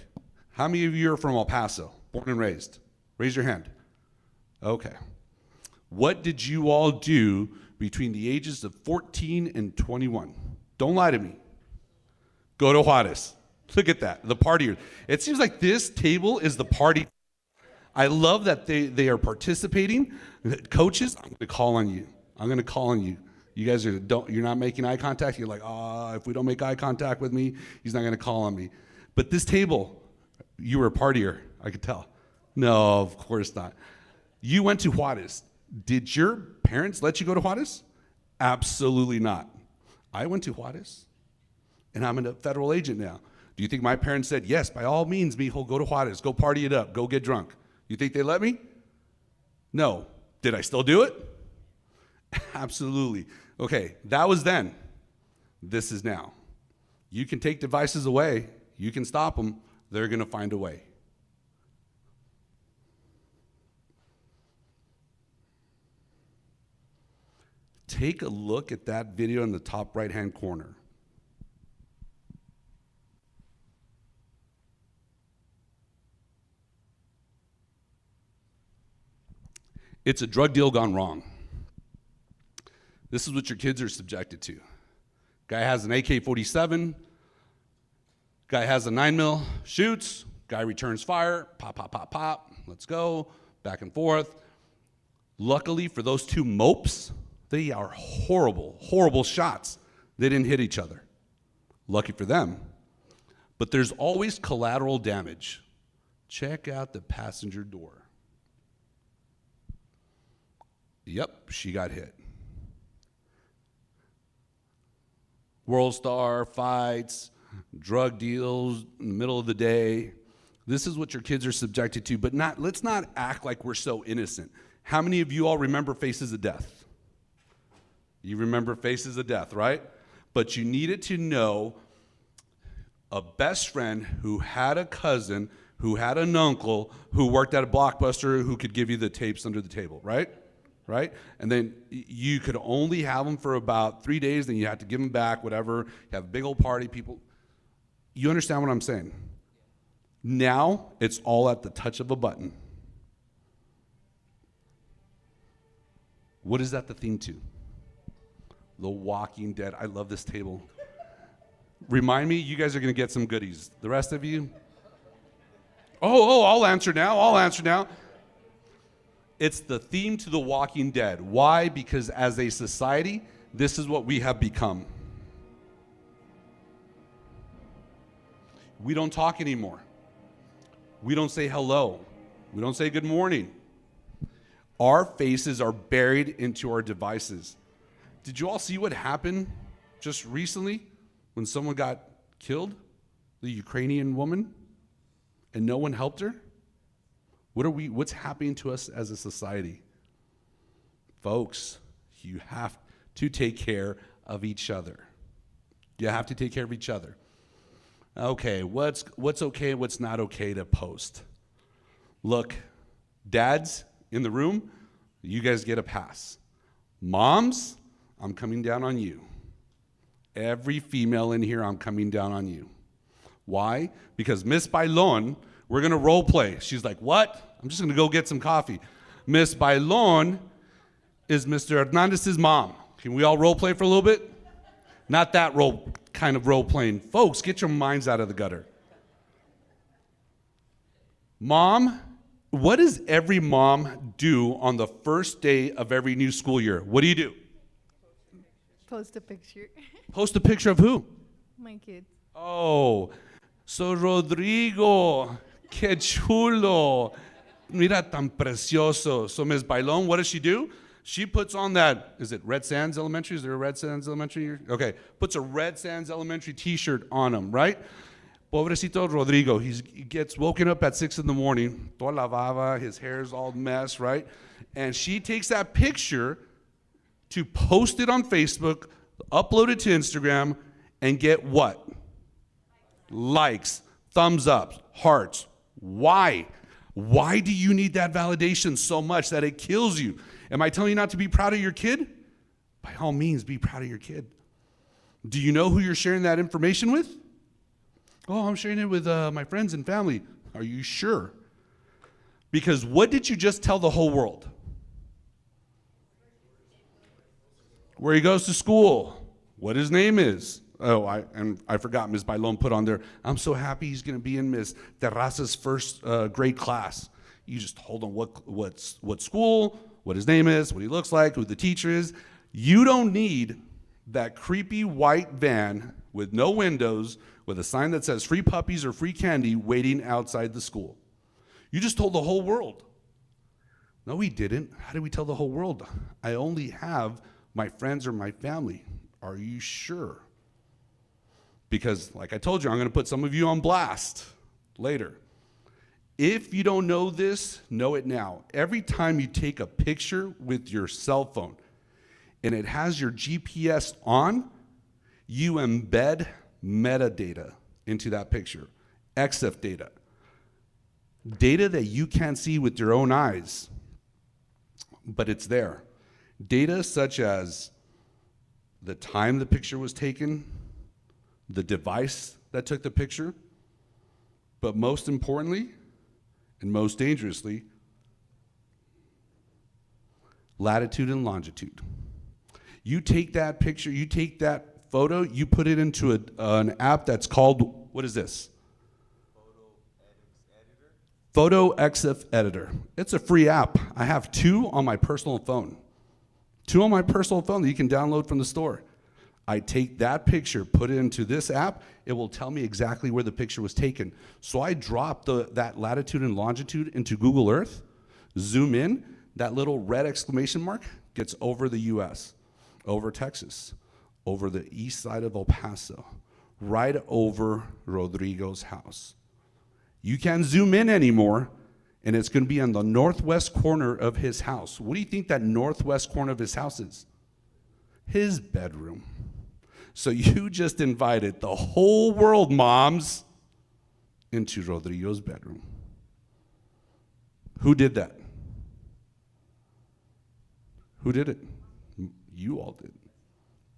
how many of you are from El Paso, born and raised? Raise your hand. Okay. What did you all do between the ages of 14 and 21? Don't lie to me. Go to Juarez. Look at that, the partier. It seems like this table is the party. I love that they are participating. Coaches, I'm going to call on you. I'm going to call on you. You guys you're not making eye contact. You're like, if we don't make eye contact with me, he's not going to call on me. But this table, you were a partier, I could tell. No, of course not. You went to Juarez. Did your parents let you go to Juarez? Absolutely not. I went to Juarez, and I'm a federal agent now. Do you think my parents said, yes, by all means, mijo, go to Juarez, go party it up, go get drunk? You think they let me? No. Did I still do it? Absolutely. Okay, that was then. This is now. You can take devices away. You can stop them. They're going to find a way. Take a look at that video in the top right-hand corner. It's a drug deal gone wrong. This is what your kids are subjected to. Guy has an AK-47. Guy has a 9mm, shoots. Guy returns fire. Pop, pop, pop, pop. Let's go. Back and forth. Luckily for those two mopes, they are horrible, horrible shots. They didn't hit each other. Lucky for them. But there's always collateral damage. Check out the passenger door. Yep, she got hit. World star, fights, drug deals in the middle of the day. This is what your kids are subjected to, but let's not act like we're so innocent. How many of you all remember Faces of Death? You remember Faces of Death, right? But you needed to know a best friend who had a cousin, who had an uncle, who worked at a Blockbuster, who could give you the tapes under the table, right? Right? And then you could only have them for about 3 days, then you have to give them back, whatever. You have a big old party, people. You understand what I'm saying? Now, it's all at the touch of a button. What is that the theme to? The Walking Dead. I love this table. Remind me, you guys are going to get some goodies. The rest of you? I'll answer now. It's the theme to The Walking Dead. Why? Because as a society, this is what we have become. We don't talk anymore. We don't say hello. We don't say good morning. Our faces are buried into our devices. Did you all see what happened just recently when someone got killed? The Ukrainian woman? And no one helped her? What's happening to us as a society? Folks, you have to take care of each other. You have to take care of each other. Okay, what's okay and what's not okay to post? Look, dads in the room, you guys get a pass. Moms, I'm coming down on you. Every female in here, I'm coming down on you. Why? Because Miss Bailon, we're going to role play. She's like, what? I'm just going to go get some coffee. Miss Bailon is Mr. Hernandez's mom. Can we all role play for a little bit? Not that kind of role playing. Folks, get your minds out of the gutter. Mom, what does every mom do on the first day of every new school year? What do you do? Post a picture. Post a picture of who? My kids. Oh, so Rodrigo, que chulo. Mira tan precioso. So Ms. Bailon, what does she do? She puts on that, is it Red Sands Elementary? Is there a Red Sands Elementary here? Okay, puts a Red Sands Elementary t-shirt on him, right? Pobrecito Rodrigo, he gets woken up at 6 in the morning, toda la baba, his hair's all mess, right? And she takes that picture to post it on Facebook, upload it to Instagram, and get what? Likes, thumbs up, hearts. Why? Why do you need that validation so much that it kills you? Am I telling you not to be proud of your kid? By all means, be proud of your kid. Do you know who you're sharing that information with? Oh, I'm sharing it with my friends and family. Are you sure? Because what did you just tell the whole world? Where he goes to school, what his name is. Oh, I forgot Ms. Bailon put on there, I'm so happy he's going to be in Ms. Terraza's first grade class. You just told him what school, what his name is, what he looks like, who the teacher is. You don't need that creepy white van with no windows, with a sign that says free puppies or free candy waiting outside the school. You just told the whole world. No, we didn't. How did we tell the whole world? I only have my friends or my family. Are you sure? Because, like I told you, I'm going to put some of you on blast later. If you don't know this, know it now. Every time you take a picture with your cell phone and it has your GPS on, you embed metadata into that picture, EXIF data. Data that you can't see with your own eyes, but it's there. Data such as the time the picture was taken, the device that took the picture, but most importantly, and most dangerously, latitude and longitude. You take that picture, you take that photo, you put it into an app that's called, what is this? Photo EXIF Editor. It's a free app. I have 2 on my personal phone. 2 on my personal phone that you can download from the store. I take that picture, put it into this app, it will tell me exactly where the picture was taken. So I drop that latitude and longitude into Google Earth, zoom in, that little red exclamation mark gets over the US, over Texas, over the east side of El Paso, right over Rodrigo's house. You can't zoom in anymore, and it's going to be on the northwest corner of his house. What do you think that northwest corner of his house is? His bedroom. So you just invited the whole world, moms, into Rodrigo's bedroom. Who did that? Who did it? You all did.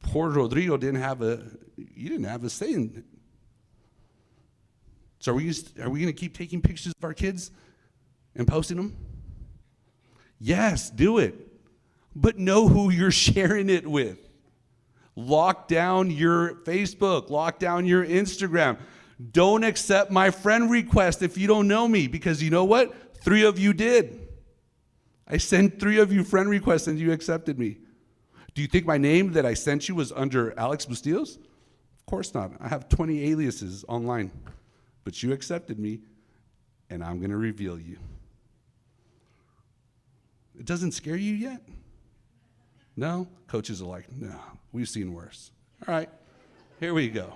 Poor Rodrigo didn't have a say in it. So are we going to keep taking pictures of our kids and posting them? Yes, do it. But know who you're sharing it with. Lock down your Facebook. Lock down your Instagram. Don't accept my friend request if you don't know me, because you know what? 3 of you did. I sent 3 of you friend requests and you accepted me. Do you think my name that I sent you was under Alex Bustillos? Of course not. I have 20 aliases online. But you accepted me, and I'm going to reveal you. It doesn't scare you yet? No? Coaches are like, no, we've seen worse. All right, here we go.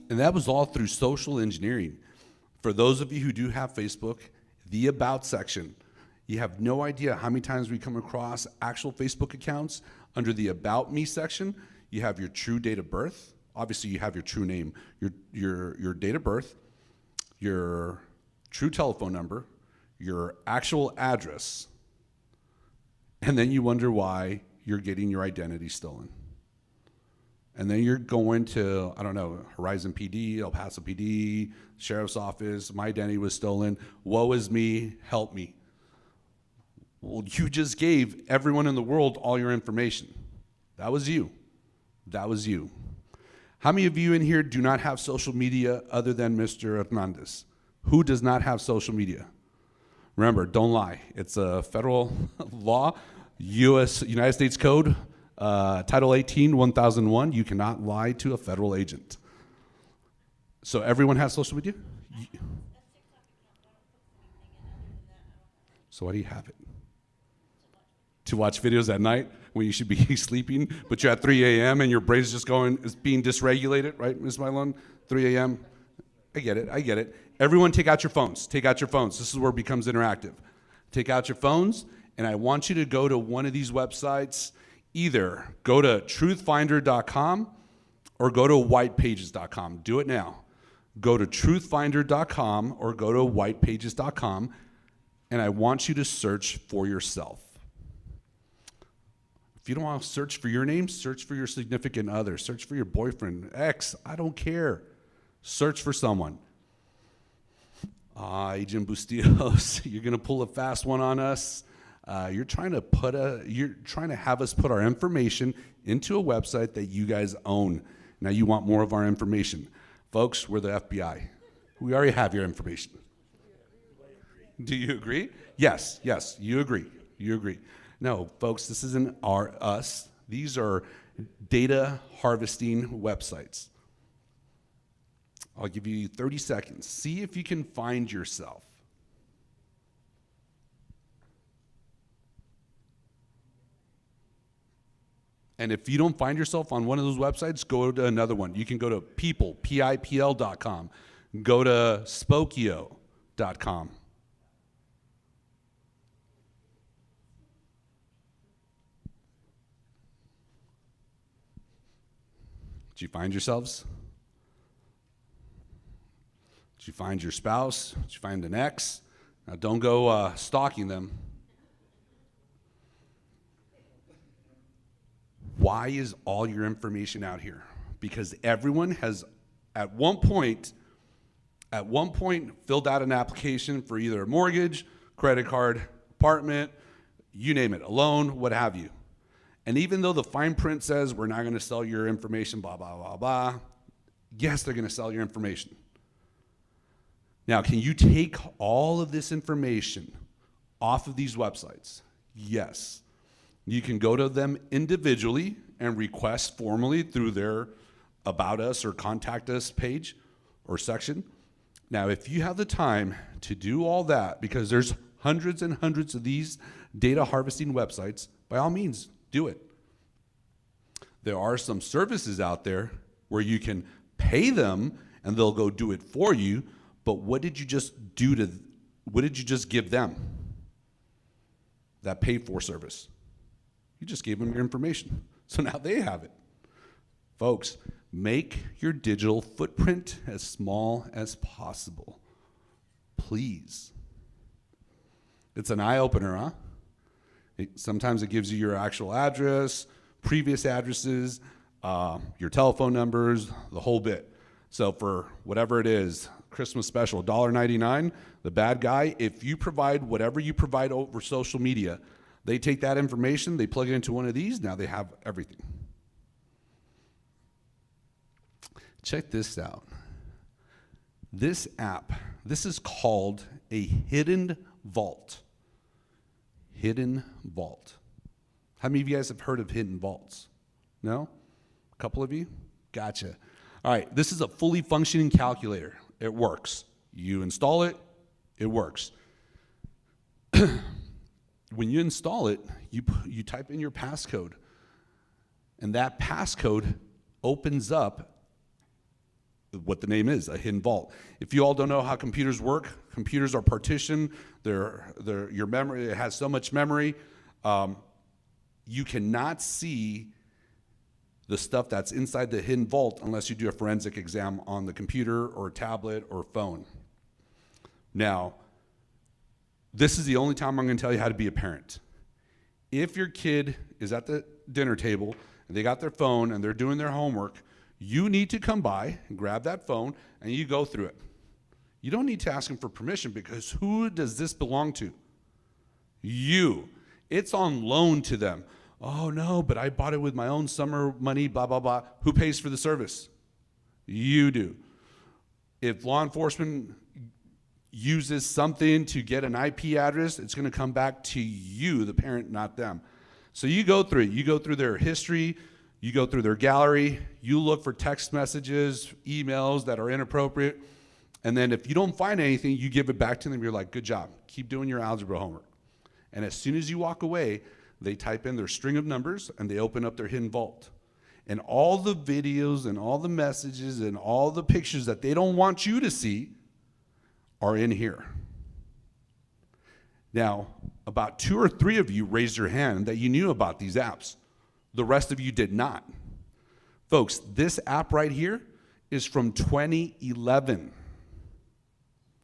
And that was all through social engineering. For those of you who do have Facebook, the About section, you have no idea how many times we come across actual Facebook accounts. Under the About Me section, you have your true date of birth. Obviously, you have your true name, your date of birth, your true telephone number, your actual address, and then you wonder why you're getting your identity stolen. And then you're going to, I don't know, Horizon PD, El Paso PD, Sheriff's Office, my identity was stolen, woe is me, help me. Well, you just gave everyone in the world all your information. That was you. That was you. How many of you in here do not have social media other than Mr. Hernandez? Who does not have social media? Remember, don't lie. It's a federal law, United States Code, Title 18, 1001. You cannot lie to a federal agent. So everyone has social media? So why do you have it? To watch videos at night when you should be sleeping, but you're at 3 a.m. and your brain's just is being dysregulated, right, Ms. Mylon? 3 a.m. I get it. Everyone take out your phones. Take out your phones. This is where it becomes interactive. Take out your phones, and I want you to go to one of these websites. Either go to truthfinder.com or go to whitepages.com. Do it now. Go to truthfinder.com or go to whitepages.com, and I want you to search for yourself. If you don't want to search for your name, search for your significant other. Search for your boyfriend, ex, I don't care. Search for someone. Agent Bustillos, you're going to pull a fast one on us. You're trying to have us put our information into a website that you guys own. Now you want more of our information. Folks, we're the FBI. We already have your information. Do you agree? Yes, you agree. You agree. No, folks, this isn't us. These are data harvesting websites. I'll give you 30 seconds. See if you can find yourself. And if you don't find yourself on one of those websites, go to another one. You can go to people.com. Go to spokio.com. Did you find yourselves? Did you find your spouse? Did you find an ex? Now don't go stalking them. Why is all your information out here? Because everyone has at one point filled out an application for either a mortgage, credit card, apartment, you name it, a loan, what have you. And even though the fine print says we're not going to sell your information, blah, blah, blah, blah, yes, they're going to sell your information. Now, can you take all of this information off of these websites? Yes. You can go to them individually and request formally through their About Us or Contact Us page or section. Now, if you have the time to do all that, because there's hundreds and hundreds of these data harvesting websites, by all means, do it. There are some services out there where you can pay them and they'll go do it for you, but what did you just give them? That paid for service. You just gave them your information. So now they have it. Folks, make your digital footprint as small as possible. Please. It's an eye-opener, huh? Sometimes it gives you your actual address, previous addresses, your telephone numbers, the whole bit. So for whatever it is, Christmas special, $1.99, the bad guy, if you provide whatever you provide over social media, they take that information, they plug it into one of these, now they have everything. Check this out. This app, this is called a hidden vault. Hidden vault. How many of you guys have heard of hidden vaults? No? A couple of you? Gotcha. All right, this is a fully functioning calculator. It works. You install it, it works. When you install it, you type in your passcode, and that passcode opens up what the name is, a hidden vault. If you all don't know how computers work, computers are partitioned. Your memory, it has so much memory. You cannot see the stuff that's inside the hidden vault unless you do a forensic exam on the computer or tablet or phone. Now, this is the only time I'm going to tell you how to be a parent. If your kid is at the dinner table and they got their phone and they're doing their homework, you need to come by and grab that phone and you go through it. You don't need to ask them for permission, because who does this belong to? You. It's on loan to them. Oh no, but I bought it with my own summer money, blah, blah, blah. Who pays for the service? You do. If law enforcement uses something to get an IP address, it's going to come back to you, the parent, not them. So you go through it. You go through their history. You go through their gallery. You look for text messages, emails that are inappropriate. And then if you don't find anything, you give it back to them. You're like, good job. Keep doing your algebra homework. And as soon as you walk away, they type in their string of numbers and they open up their hidden vault. And all the videos and all the messages and all the pictures that they don't want you to see are in here. Now, about 2 or 3 of you raised your hand that you knew about these apps. The rest of you did not. Folks, this app right here is from 2011.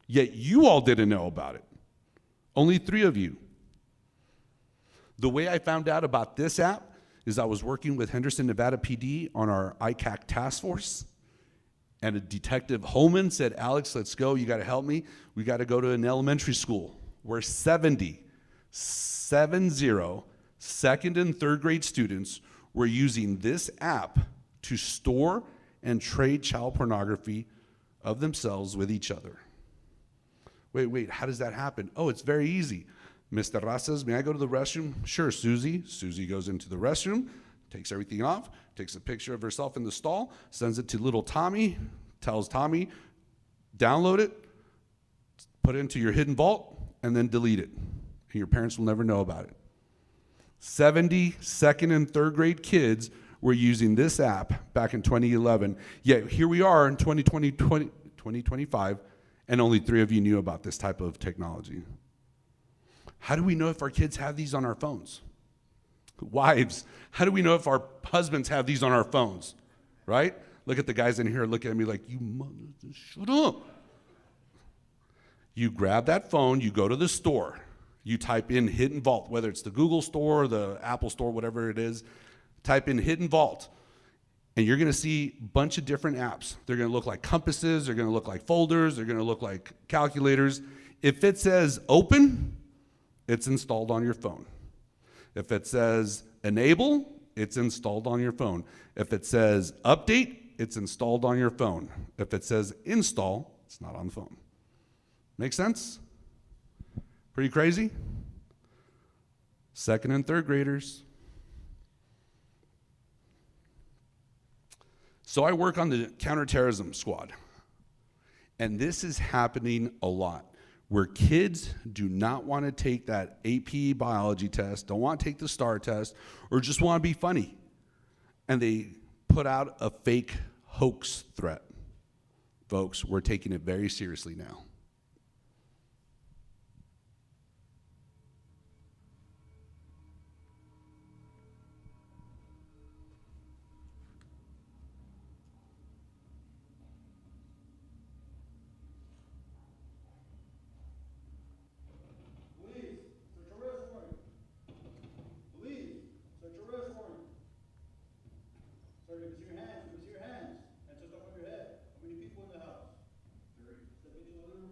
Yet you all didn't know about it. Only 3 of you. The way I found out about this app is I was working with Henderson, Nevada PD on our ICAC task force. And a Detective Holman said, Alex, let's go. You got to help me. We got to go to an elementary school where 70 second and third grade students were using this app to store and trade child pornography of themselves with each other. Wait, how does that happen? Oh, it's very easy. Mr. Razas, may I go to the restroom? Sure, Susie. Susie goes into the restroom, takes everything off, takes a picture of herself in the stall, sends it to little Tommy, tells Tommy, download it, put it into your hidden vault, and then delete it. And your parents will never know about it. 70 second and third grade kids were using this app back in 2011. Yet here we are in 2025, and only 3 of you knew about this type of technology. How do we know if our kids have these on our phones? Wives, how do we know if our husbands have these on our phones? Right? Look at the guys in here looking at me like, you mother, shut up. You grab that phone, you go to the store, you type in hidden vault, whether it's the Google store, the Apple store, whatever it is, type in hidden vault, and you're gonna see a bunch of different apps. They're gonna look like compasses, they're gonna look like folders, they're gonna look like calculators. If it says open, it's installed on your phone. If it says enable, it's installed on your phone. If it says update, it's installed on your phone. If it says install, it's not on the phone. Make sense? Pretty crazy? Second and third graders. So I work on the counterterrorism squad. And this is happening a lot, where kids do not want to take that AP biology test, don't want to take the STAR test, or just want to be funny. And they put out a fake hoax threat. Folks, we're taking it very seriously now. Let me see your hands. And just up on your head. How many people in the house? 3. Let me do a little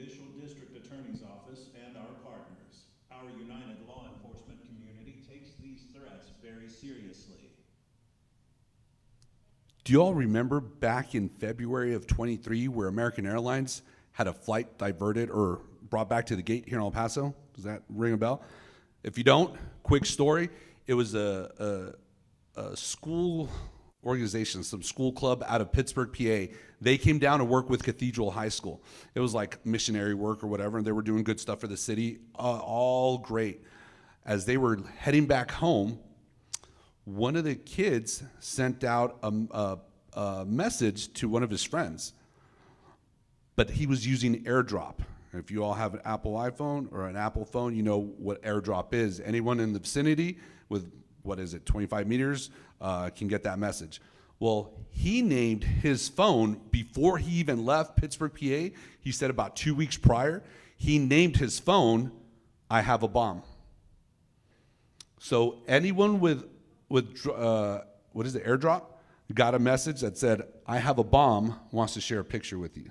judicial district attorney's office and our partners. Our united law enforcement community takes these threats very seriously. Do you all remember back in February of 23 where American Airlines had a flight diverted or brought back to the gate here in El Paso? Does that ring a bell? If you don't, quick story. It was a school organization, some school club out of Pittsburgh, PA. They came down to work with Cathedral High School. It was like missionary work or whatever, and they were doing good stuff for the city. All great. As they were heading back home, one of the kids sent out a message to one of his friends, but he was using AirDrop. If you all have an Apple iPhone or an Apple phone, you know what AirDrop is. Anyone in the vicinity with, 25 meters can get that message. Well, he named his phone before he even left Pittsburgh, PA. He said about 2 weeks prior, he named his phone, "I have a bomb." So anyone with AirDrop, got a message that said, "I have a bomb," wants to share a picture with you.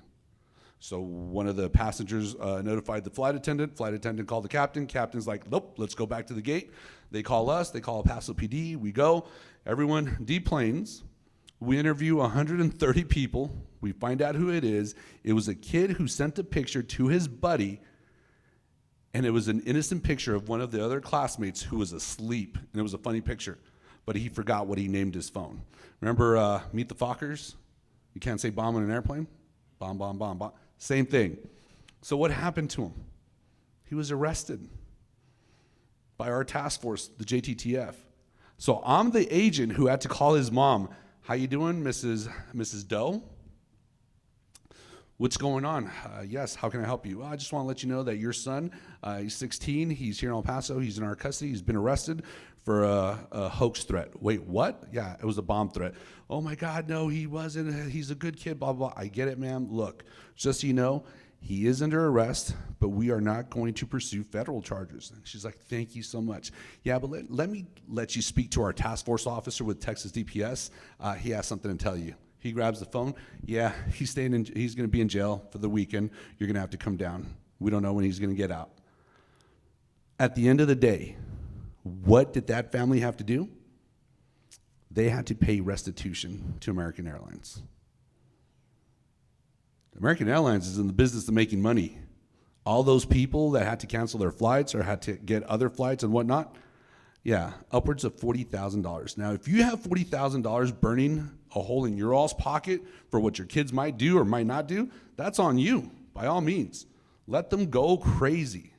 So one of the passengers notified the flight attendant. Flight attendant called the captain. Captain's like, "Nope, let's go back to the gate." They call us. They call El Paso PD. We go. Everyone deplanes. We interview 130 people. We find out who it is. It was a kid who sent a picture to his buddy, and it was an innocent picture of one of the other classmates who was asleep, and it was a funny picture. But he forgot what he named his phone. Remember Meet the Fockers? You can't say bomb on an airplane? Bomb, bomb, bomb, bomb. Same thing. So what happened to him? He was arrested by our task force, the JTTF. So I'm the agent who had to call his mom. "How you doing, Mrs. Doe? What's going on?" "Yes, how can I help you?" "Well, I just want to let you know that your son, he's 16, he's here in El Paso, he's in our custody, he's been arrested for a hoax threat." "Wait, what?" "Yeah, it was a bomb threat." "Oh my God, no, he wasn't, he's a good kid, blah, blah, blah." "I get it, ma'am. Look, just so you know, he is under arrest, but we are not going to pursue federal charges." And she's like, "Thank you so much." "Yeah, but let me let you speak to our task force officer with Texas DPS. He has something to tell you." He grabs the phone. "Yeah, he's going to be in jail for the weekend. You're going to have to come down. We don't know when he's going to get out." At the end of the day, what did that family have to do? They had to pay restitution to American Airlines. American Airlines is in the business of making money. All those people that had to cancel their flights or had to get other flights and whatnot, yeah, upwards of $40,000. Now, if you have $40,000 burning a hole in your all's pocket for what your kids might do or might not do, that's on you, by all means. Let them go crazy.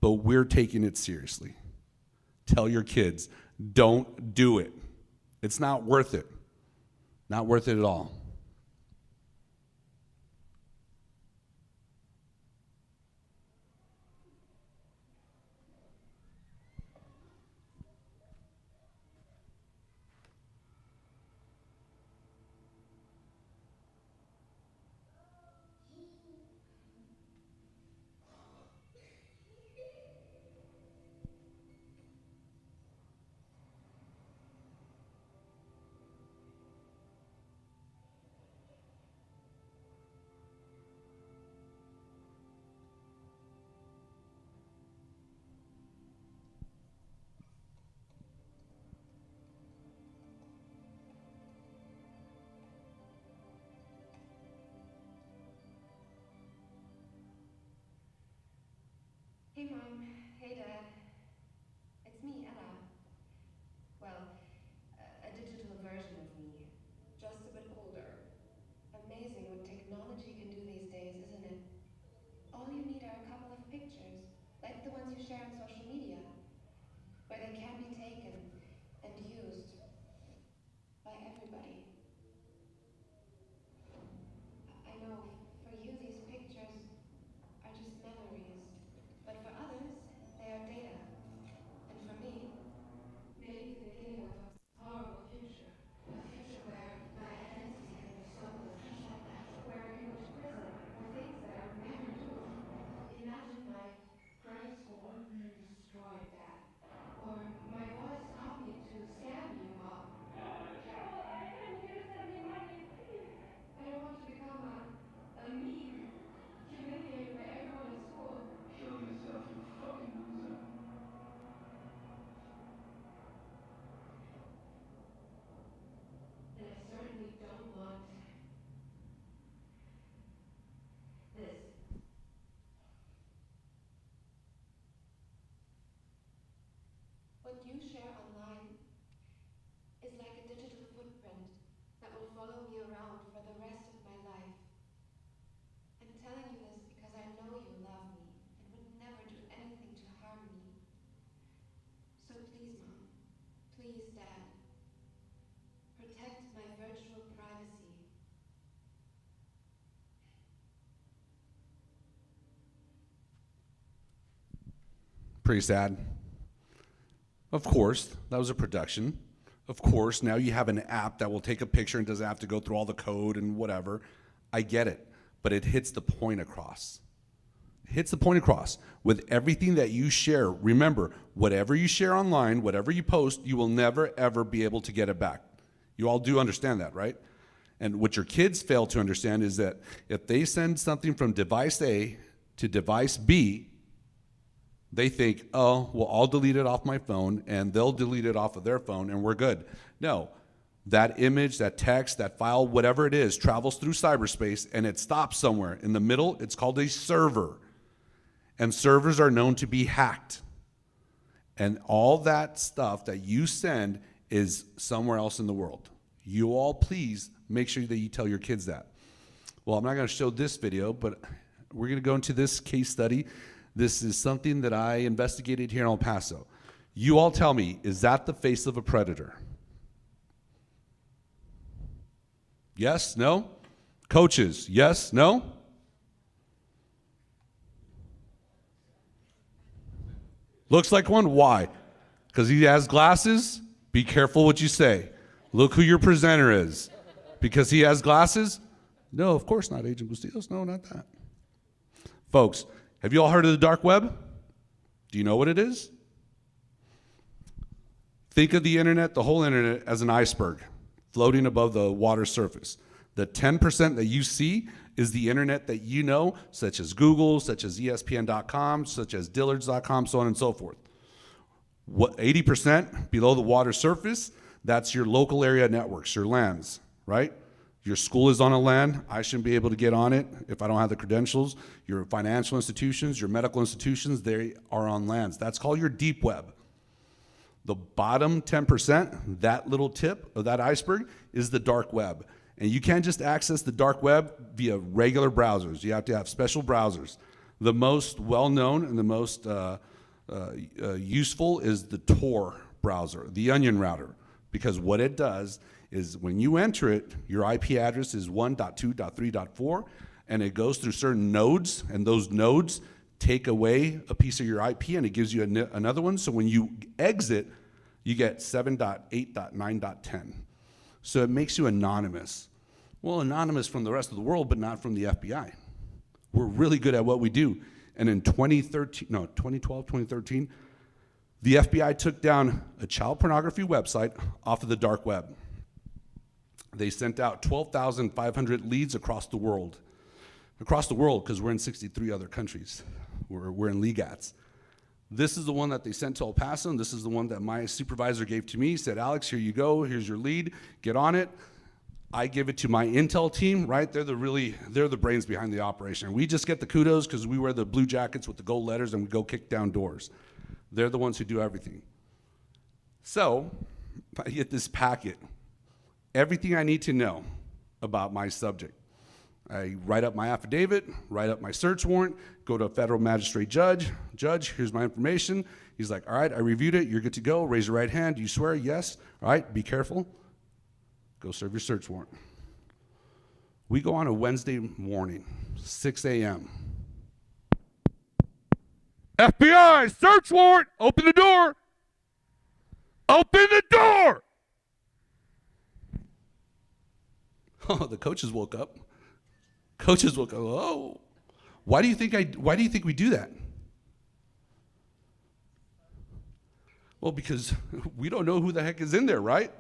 But we're taking it seriously. Tell your kids, don't do it. It's not worth it. Not worth it at all. Hey, Mom. Hey, Dad. It's me, Ella. Well, a digital version of me, just a bit older. Amazing what technology can do these days, isn't it? All you need are a couple of pictures, like the ones you share on social media, where they can be taken and used by everybody. I know, for you these pictures are just memories, but for others, what you share online is like a digital footprint that will follow me around for the rest of my life. I'm telling you this because I know you love me and would never do anything to harm me. So please, Mom, please, Dad, protect my virtual privacy. Pretty sad. Of course, that was a production. Of course, now you have an app that will take a picture and doesn't have to go through all the code and whatever. I get it, but it hits the point across. It hits the point across. With everything that you share, remember, whatever you share online, whatever you post, you will never, ever be able to get it back. You all do understand that, right? And what your kids fail to understand is that if they send something from device A to device B, they think, oh, well, I'll delete it off my phone, and they'll delete it off of their phone, and we're good. No, that image, that text, that file, whatever it is, travels through cyberspace, and it stops somewhere. In the middle, it's called a server. And servers are known to be hacked. And all that stuff that you send is somewhere else in the world. You all please make sure that you tell your kids that. Well, I'm not going to show this video, but we're going to go into this case study. This is something that I investigated here in El Paso. You all tell me, is that the face of a predator? Yes? No? Coaches, yes? No? Looks like one. Why? Because he has glasses? Be careful what you say. Look who your presenter is. Because he has glasses? No, of course not, Agent Bustillos. No, not that. Folks, have you all heard of the dark web? Do you know what it is? Think of the internet, the whole internet, as an iceberg floating above the water surface. The 10% that you see is the internet that you know, such as Google, such as ESPN.com, such as Dillards.com, so on and so forth. What 80% below the water surface, that's your local area networks, your LANs, right? Your school is on a LAN. I shouldn't be able to get on it if I don't have the credentials. Your financial institutions, your medical institutions, they are on LANs. That's called your deep web. The bottom 10%, that little tip of that iceberg, is the dark web. And you can't just access the dark web via regular browsers. You have to have special browsers. The most well-known and the most useful is the Tor browser, the onion router, because what it does is when you enter it, your IP address is 1.2.3.4, and it goes through certain nodes, and those nodes take away a piece of your IP, and it gives you another one. So when you exit, you get 7.8.9.10. So it makes you anonymous. Well, anonymous from the rest of the world, but not from the FBI. We're really good at what we do. And in 2013, the FBI took down a child pornography website off of the dark web. They sent out 12,500 leads across the world. Across the world, because we're in 63 other countries. We're in LEGATs. This is the one that they sent to El Paso, and this is the one that my supervisor gave to me. He said, Alex, here you go. Here's your lead. Get on it. I give it to my intel team, right? They're the brains behind the operation. We just get the kudos because we wear the blue jackets with the gold letters and we go kick down doors. They're the ones who do everything. So I get this packet, everything I need to know about my subject. I write up my affidavit, write up my search warrant, go to a federal magistrate judge. Judge, here's my information. He's like, all right, I reviewed it. You're good to go. Raise your right hand. Do you swear? Yes. All right, be careful. Go serve your search warrant. We go on a Wednesday morning, 6 a.m. FBI, search warrant. Open the door. Open the door. Oh, the coaches woke up. Coaches will go, oh, why do you think we do that? Well, because we don't know who the heck is in there, right?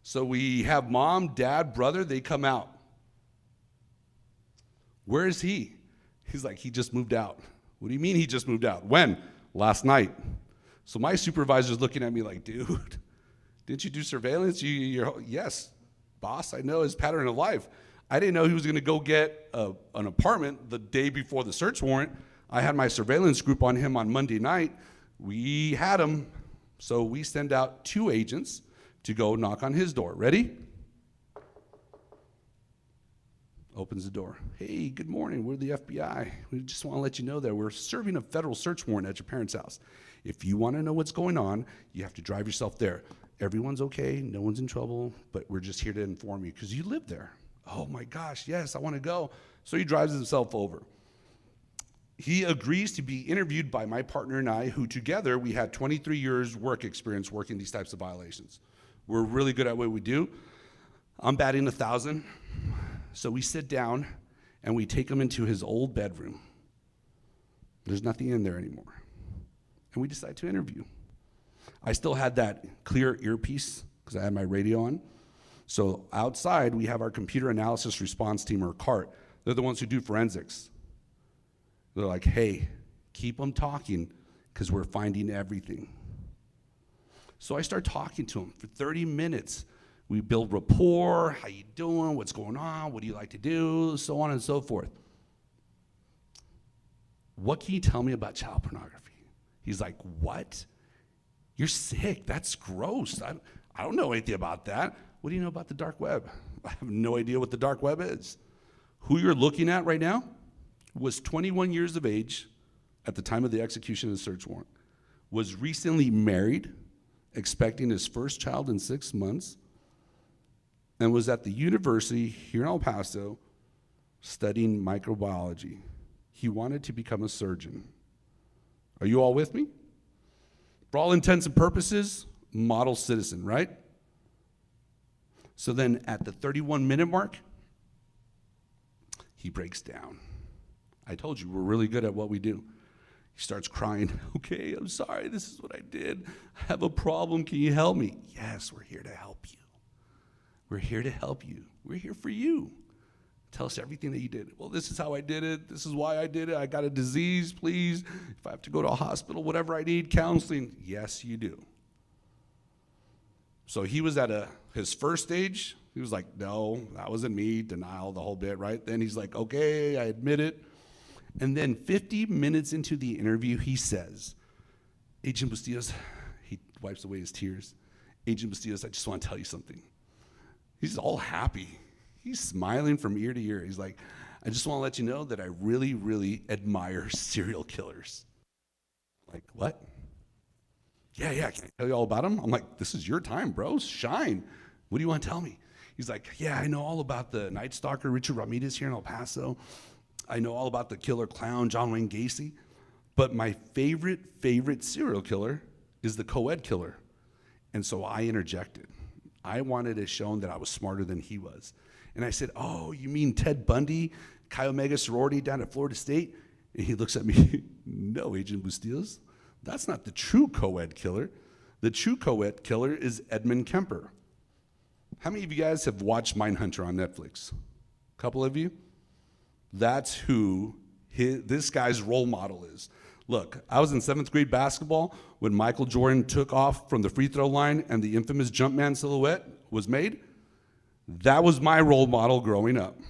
So we have mom, dad, brother, they come out. Where is he? He's like, he just moved out. What do you mean he just moved out? When? Last night. So my supervisor's looking at me like, dude, didn't you do surveillance? Yes, boss, I know his pattern of life. I didn't know he was going to go get an apartment the day before the search warrant. I had my surveillance group on him on Monday night. We had him So we send out 2 agents to go knock on his door. Ready? Opens the door. Hey, good morning. We're the FBI. We just want to let you know that we're serving a federal search warrant at your parents' house. If you want to know what's going on, you have to drive yourself there. Everyone's okay. No one's in trouble, but we're just here to inform you because you live there. Oh my gosh, yes, I want to go. So he drives himself over. He agrees to be interviewed by my partner and I, who together we had 23 years work experience working these types of violations. We're really good at what we do. I'm batting 1,000. So we sit down and we take him into his old bedroom. There's nothing in there anymore. And we decide to interview. I still had that clear earpiece because I had my radio on. So outside, we have our computer analysis response team, or CART. They're the ones who do forensics. They're like, hey, keep them talking because we're finding everything. So I start talking to him for 30 minutes. We build rapport. How you doing? What's going on? What do you like to do? So on and so forth. What can you tell me about child pornography? He's like, what? You're sick. That's gross. I don't know anything about that. What do you know about the dark web? I have no idea what the dark web is. Who you're looking at right now was 21 years of age at the time of the execution of the search warrant, was recently married, expecting his first child in 6 months, and was at the university here in El Paso studying microbiology. He wanted to become a surgeon. Are you all with me? For all intents and purposes, model citizen, right? So then at the 31-minute mark, he breaks down. I told you, we're really good at what we do. He starts crying. Okay, I'm sorry, this is what I did. I have a problem, can you help me? Yes, we're here to help you. We're here to help you. We're here for you. Tell us everything that you did. Well, this is how I did it. This is why I did it. I got a disease, please. If I have to go to a hospital, whatever I need, counseling. Yes, you do. So he was at his first stage. He was like, no, that wasn't me. Denial, the whole bit, right? Then he's like, okay, I admit it. And then 50 minutes into the interview, he says, Agent Bustillos, he wipes away his tears. Agent Bustillos, I just want to tell you something. He's all happy. He's smiling from ear to ear. He's like, I just want to let you know that I really, really admire serial killers. Like, what? Yeah, can I tell you all about them? I'm like, this is your time, bro. Shine. What do you want to tell me? He's like, yeah, I know all about the Night Stalker, Richard Ramirez here in El Paso. I know all about the killer clown, John Wayne Gacy. But my favorite serial killer is the co-ed killer. And so I interjected. I wanted it shown that I was smarter than he was. And I said, oh, you mean Ted Bundy, Chi Omega sorority down at Florida State? And he looks at me, no, Agent Bustillos, that's not the true co-ed killer. The true co-ed killer is Edmund Kemper. How many of you guys have watched Mindhunter on Netflix? A couple of you? That's who this guy's role model is. Look, I was in 7th grade basketball when Michael Jordan took off from the free throw line and the infamous Jumpman silhouette was made. That was my role model growing up.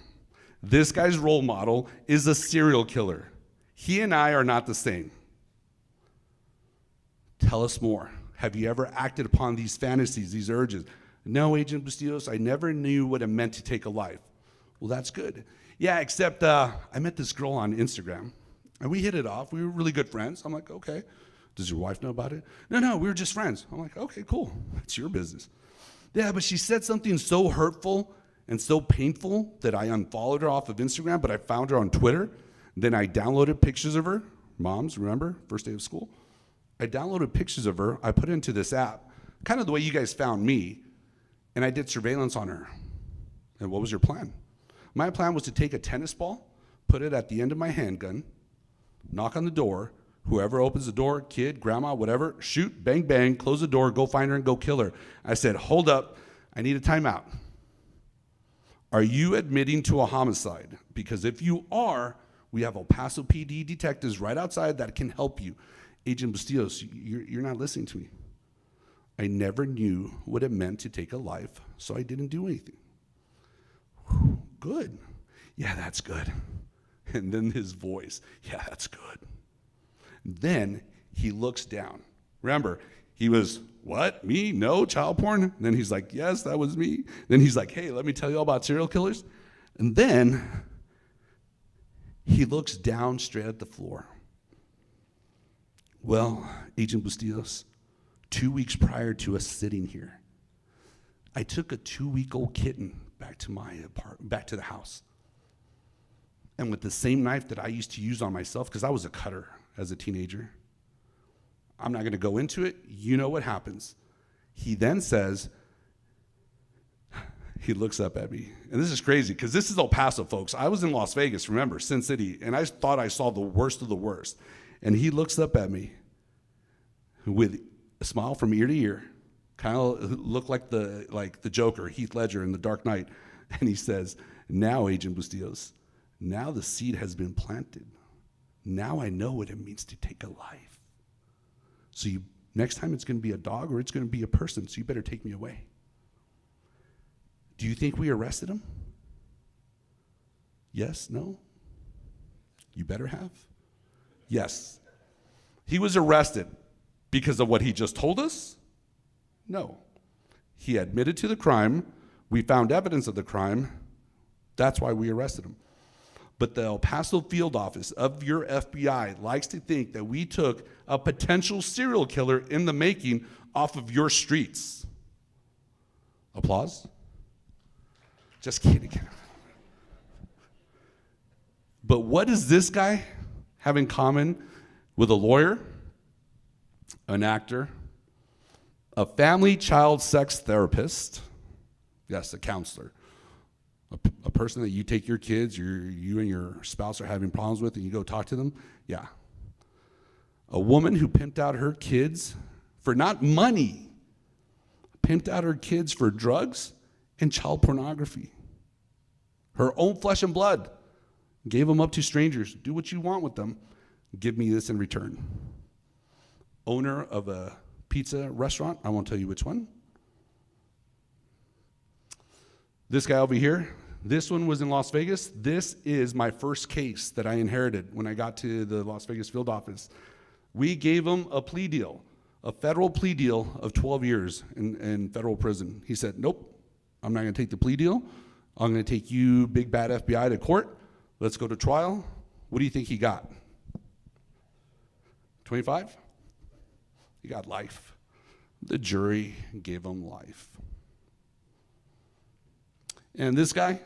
This guy's role model is a serial killer. He and I are not the same. Tell us more. Have you ever acted upon these fantasies, these urges? No, Agent Bustillos, I never knew what it meant to take a life. Well, that's good. Yeah, except I met this girl on Instagram, and we hit it off. We were really good friends. I'm like, okay. Does your wife know about it? No, we were just friends. I'm like, okay, cool. It's your business. Yeah, but she said something so hurtful and so painful that I unfollowed her off of Instagram, but I found her on Twitter. Then I downloaded pictures of her. Moms, remember? First day of school. I downloaded pictures of her. I put it into this app, kind of the way you guys found me, and I did surveillance on her. And what was your plan? My plan was to take a tennis ball, put it at the end of my handgun, knock on the door. Whoever opens the door, kid, grandma, whatever, shoot, bang, bang, close the door, go find her and go kill her. I said, hold up, I need a timeout. Are you admitting to a homicide? Because if you are, we have El Paso PD detectives right outside that can help you. Agent Bustillos, you're not listening to me. I never knew what it meant to take a life, so I didn't do anything. Whew, good. Yeah, that's good. And then his voice, yeah, that's good. Then he looks down. Remember, He was, what, me? No, child porn? And then he's like, yes, that was me. Then he's like, hey, let me tell you all about serial killers. And then he looks down straight at the floor. Well, Agent Bustillos, 2 weeks prior to us sitting here, I took a 2-week-old kitten back to the house. And with the same knife that I used to use on myself, because I was a cutter as a teenager, I'm not going to go into it. You know what happens. He then says, he looks up at me. And this is crazy, because this is El Paso, folks. I was in Las Vegas, remember, Sin City, and I thought I saw the worst of the worst. And he looks up at me with a smile from ear to ear, kind of looked like the Joker, Heath Ledger in The Dark Knight. And he says, now, Agent Bustillos, now the seed has been planted. Now I know what it means to take a life. So next time it's going to be a dog or it's going to be a person, so you better take me away. Do you think we arrested him? Yes? No? You better have? Yes. He was arrested because of what he just told us? No. He admitted to the crime. We found evidence of the crime. That's why we arrested him. But the El Paso field office of your FBI likes to think that we took a potential serial killer in the making off of your streets. Applause? Just kidding. But what does this guy have in common with a lawyer, an actor, a family child sex therapist, yes, a counselor, a person that you take your kids, you and your spouse are having problems with, and you go talk to them? Yeah. A woman who pimped out her kids for not money, pimped out her kids for drugs and child pornography. Her own flesh and blood. Gave them up to strangers. Do what you want with them. Give me this in return. Owner of a pizza restaurant, I won't tell you which one. This guy over here, this one was in Las Vegas. This is my first case that I inherited when I got to the Las Vegas field office. We gave him a plea deal, a federal plea deal of 12 years in federal prison. He said, nope, I'm not going to take the plea deal. I'm going to take you, big bad FBI, to court. Let's go to trial. What do you think he got? 25? He got life. The jury gave him life. And this guy,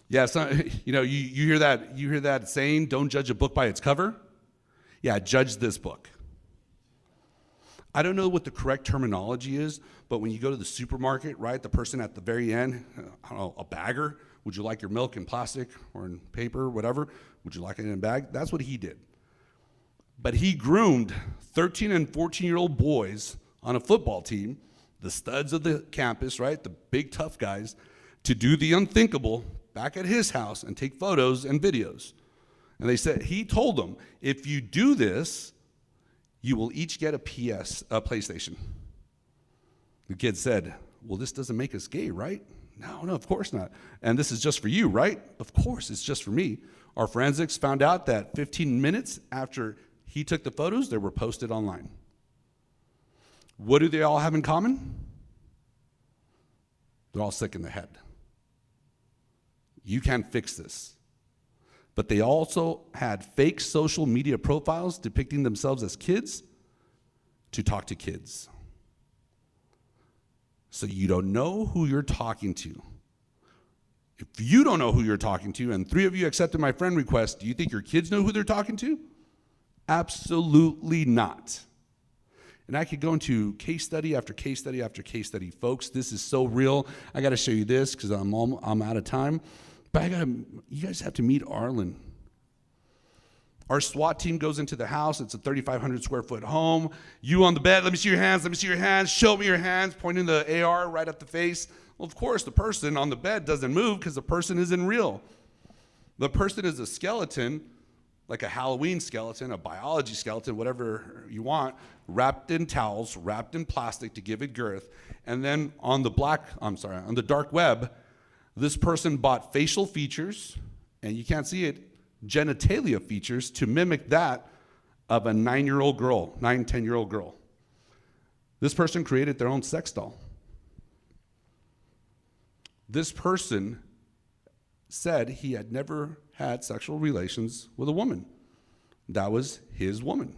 yeah, you hear that saying, don't judge a book by its cover? Yeah, judge this book. I don't know what the correct terminology is, but when you go to the supermarket, right, the person at the very end, I don't know, a bagger, would you like your milk in plastic or in paper, whatever? Would you like it in a bag? That's what he did. But he groomed 13 and 14-year-old boys on a football team, the studs of the campus, right, the big tough guys, to do the unthinkable back at his house and take photos and videos. And he told them, if you do this, you will each get a PlayStation. The kid said, well, this doesn't make us gay, right? No, of course not. And this is just for you, right? Of course, it's just for me. Our forensics found out that 15 minutes after he took the photos, they were posted online. What do they all have in common? They're all sick in the head. You can't fix this. But they also had fake social media profiles depicting themselves as kids to talk to kids. So you don't know who you're talking to. If you don't know who you're talking to, and 3 of you accepted my friend request, do you think your kids know who they're talking to? Absolutely not. And I could go into case study after case study after case study. Folks, this is so real. I got to show you this because I'm out of time. But you guys have to meet Arlen. Our SWAT team goes into the house. It's a 3,500 square foot home. You on the bed, let me see your hands, let me see your hands, show me your hands, pointing the AR right at the face. Well, of course, the person on the bed doesn't move because the person isn't real. The person is a skeleton, like a Halloween skeleton, a biology skeleton, whatever you want, wrapped in towels, wrapped in plastic to give it girth. And then on the dark web, this person bought facial features, and you can't see it, genitalia features to mimic that of a 9-10-year-old girl. This person created their own sex doll. This person said he had never had sexual relations with a woman. That was his woman.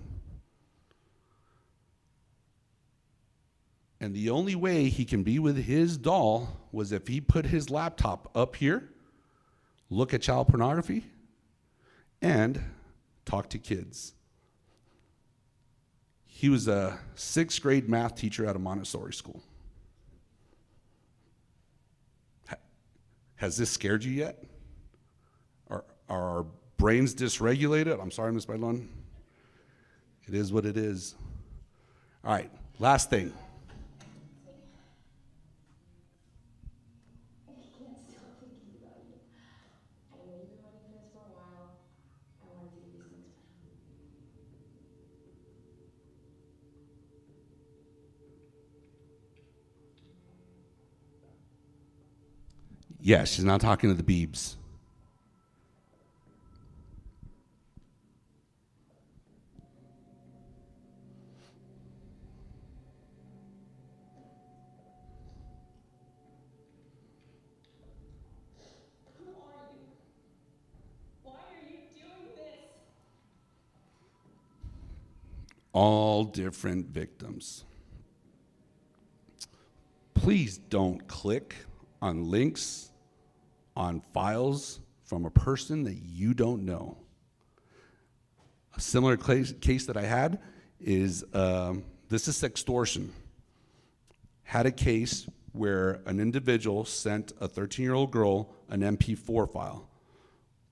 And the only way he can be with his doll was if he put his laptop up here, look at child pornography, and talk to kids. He was a 6th grade math teacher at a Montessori school. Has this scared you yet? Are our brains dysregulated? I'm sorry, Ms. Bailon. It is what it is. All right, last thing. Yeah, she's not talking to the Beebs. Who are you? Why are you doing this? All different victims. Please don't click on links on files from a person that you don't know. A similar case that I had is, this is sextortion. Had a case where an individual sent a 13-year-old girl an MP4 file.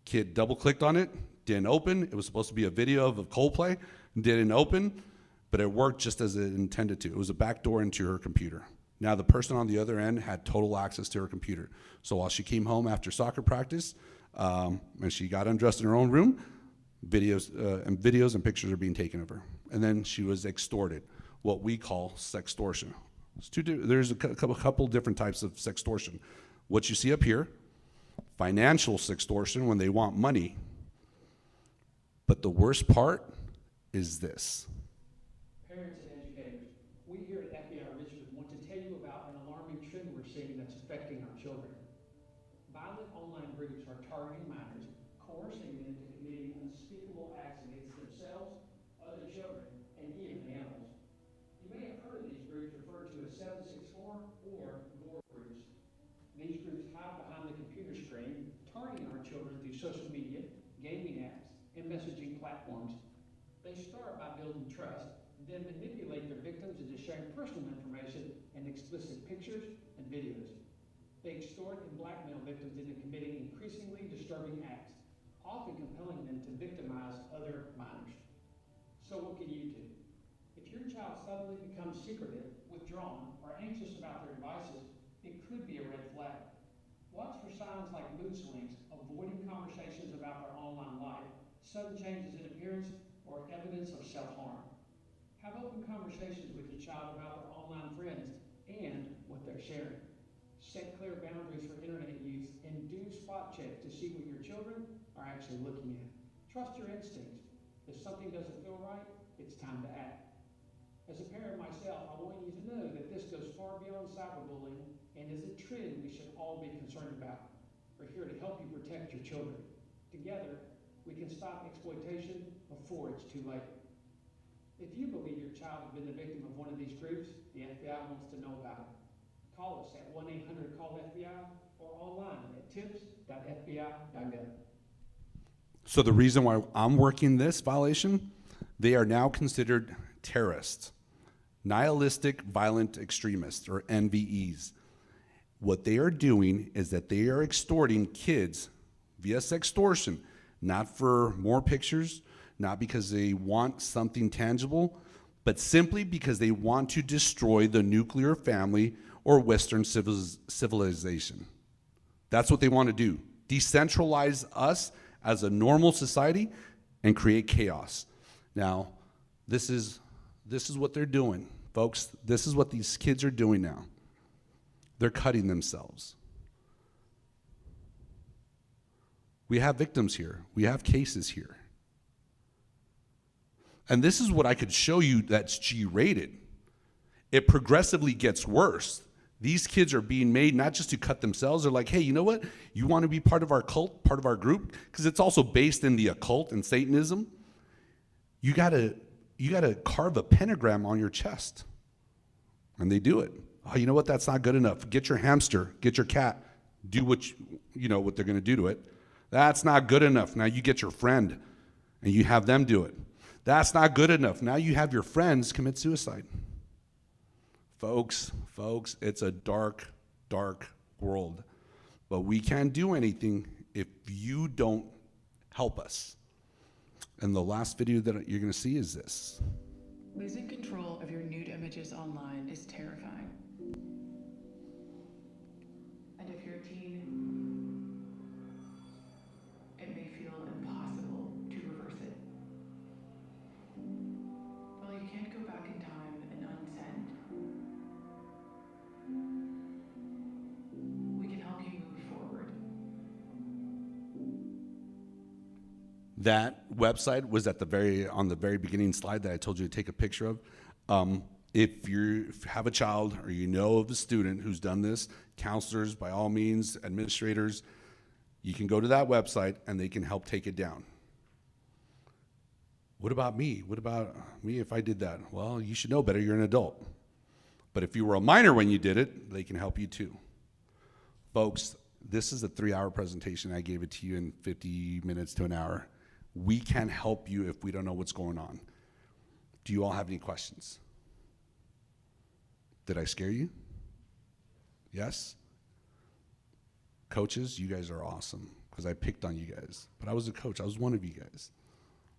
Kid double-clicked on it, didn't open. It was supposed to be a video of Coldplay, didn't open, but it worked just as it intended to. It was a backdoor into her computer. Now the person on the other end had total access to her computer. So while she came home after soccer practice, and she got undressed in her own room, videos and pictures are being taken of her. And then she was extorted, what we call sextortion. There's a couple different types of sextortion. What you see up here, financial sextortion, when they want money. But the worst part is this. Parents and educators, we here at FBI Richmond want to tell you about an alarming trend we're seeing that's affecting our children. Violent online groups are targeting minors, coercing them into committing unspeakable acts against themselves, other children, and even animals. You may have heard of these groups referred to as 764 or GORE groups. These groups hide behind the computer screen, targeting our children through social media, gaming apps, and messaging platforms. They start by building trust, then manipulate their victims into sharing personal information and explicit pictures and videos. They extort and blackmail victims into committing increasingly disturbing acts, often compelling them to victimize other minors. So what can you do? If your child suddenly becomes secretive, withdrawn, or anxious about their devices, it could be a red flag. Watch for signs like mood swings, avoiding conversations about their online life, sudden changes in appearance, or evidence of self-harm. Have open conversations with your child about their online friends and what they're sharing. Set clear boundaries for internet use and do spot checks to see what your children are actually looking at. Trust your instincts. If something doesn't feel right, it's time to act. As a parent myself, I want you to know that this goes far beyond cyberbullying and is a trend we should all be concerned about. We're here to help you protect your children. Together, we can stop exploitation before it's too late. If you believe your child has been the victim of one of these groups, the FBI wants to know about it. Call us at 1-800-CALL-FBI or online at tips.fbi.gov. So the reason why I'm working this violation, they are now considered terrorists, nihilistic violent extremists, or NVEs. What they are doing is that they are extorting kids via sextortion, not for more pictures, not because they want something tangible, but simply because they want to destroy the nuclear family or Western civilization. That's what they want to do. Decentralize us as a normal society and create chaos. Now, this is what they're doing, folks. This is what these kids are doing now. They're cutting themselves. We have victims here. We have cases here. And this is what I could show you that's G-rated. it progressively gets worse. These kids are being made not just to cut themselves. They're like, hey, you know what? You want to be part of our cult, part of our group? Because it's also based in the occult and Satanism. You gotta carve a pentagram on your chest. And they do it. Oh, you know what? That's not good enough. Get your hamster, get your cat, do what you know what they're gonna do to it. That's not good enough. Now you get your friend and you have them do it. That's not good enough. Now you have your friends commit suicide. Folks, it's a dark, dark world. But we can't do anything if you don't help us. And the last video that you're gonna see is this. Losing control of your nude images online is terrifying. And if you're a teen, it may feel impossible to reverse it. While you can't go back in time and unsend, we can help you move forward. That website was at on the very beginning slide that I told you to take a picture of. If you have a child or you know of a student who's done this, counselors, by all means, administrators, you can go to that website and they can help take it down. What about me? What about me if I did that? Well, you should know better. You're an adult. But if you were a minor when you did it, they can help you too. Folks, this is a 3-hour presentation. I gave it to you in 50 minutes to an hour. We can't help you if we don't know what's going on. Do you all have any questions? Did I scare you? Yes? Coaches, you guys are awesome because I picked on you guys. But I was a coach. I was one of you guys.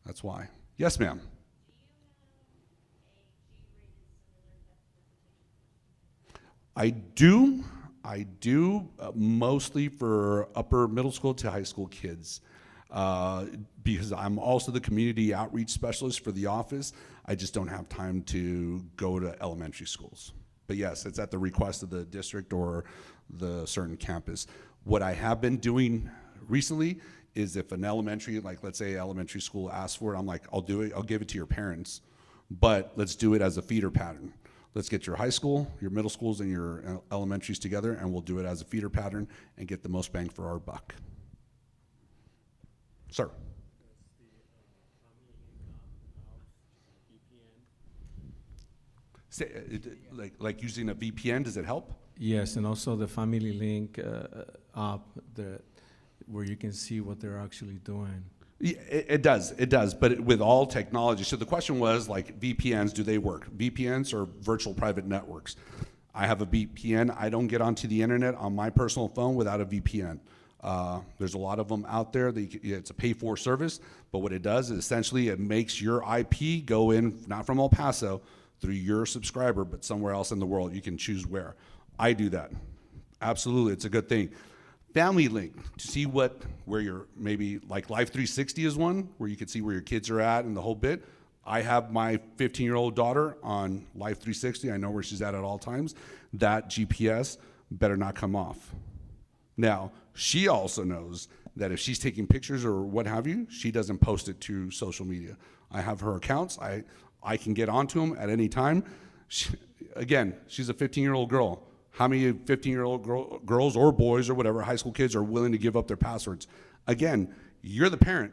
That's why. Yes, ma'am. I do, mostly for upper middle school to high school kids. Because I'm also the community outreach specialist for the office. I just don't have time to go to elementary schools. But yes, it's at the request of the district or the certain campus. What I have been doing recently is if an elementary, like let's say elementary school asks for it, I'm like, I'll do it, I'll give it to your parents, but let's do it as a feeder pattern. Let's get your high school, your middle schools, and your elementaries together, and we'll do it as a feeder pattern and get the most bang for our buck. Sir. Like using a VPN, does it help? Yes, and also the Family Link app where you can see what they're actually doing. Yeah, it does, but with all technology. So the question was like VPNs, do they work? VPNs are virtual private networks. I have a VPN. I don't get onto the internet on my personal phone without a VPN. There's a lot of them out there. It's a pay-for service, but what it does is essentially it makes your IP go in, not from El Paso, through your subscriber, but somewhere else in the world. You can choose where. I do that. Absolutely, it's a good thing. Family Link, to see where you're, maybe like Life 360 is one, where you can see where your kids are at and the whole bit. I have my 15-year-old daughter on Life 360. I know where she's at all times. That GPS better not come off. Now, she also knows that if she's taking pictures or what have you, she doesn't post it to social media. I have her accounts. I can get onto them at any time. Again, she's a 15-year-old girl. How many 15-year-old girls or boys or whatever, high school kids, are willing to give up their passwords? Again, you're the parent.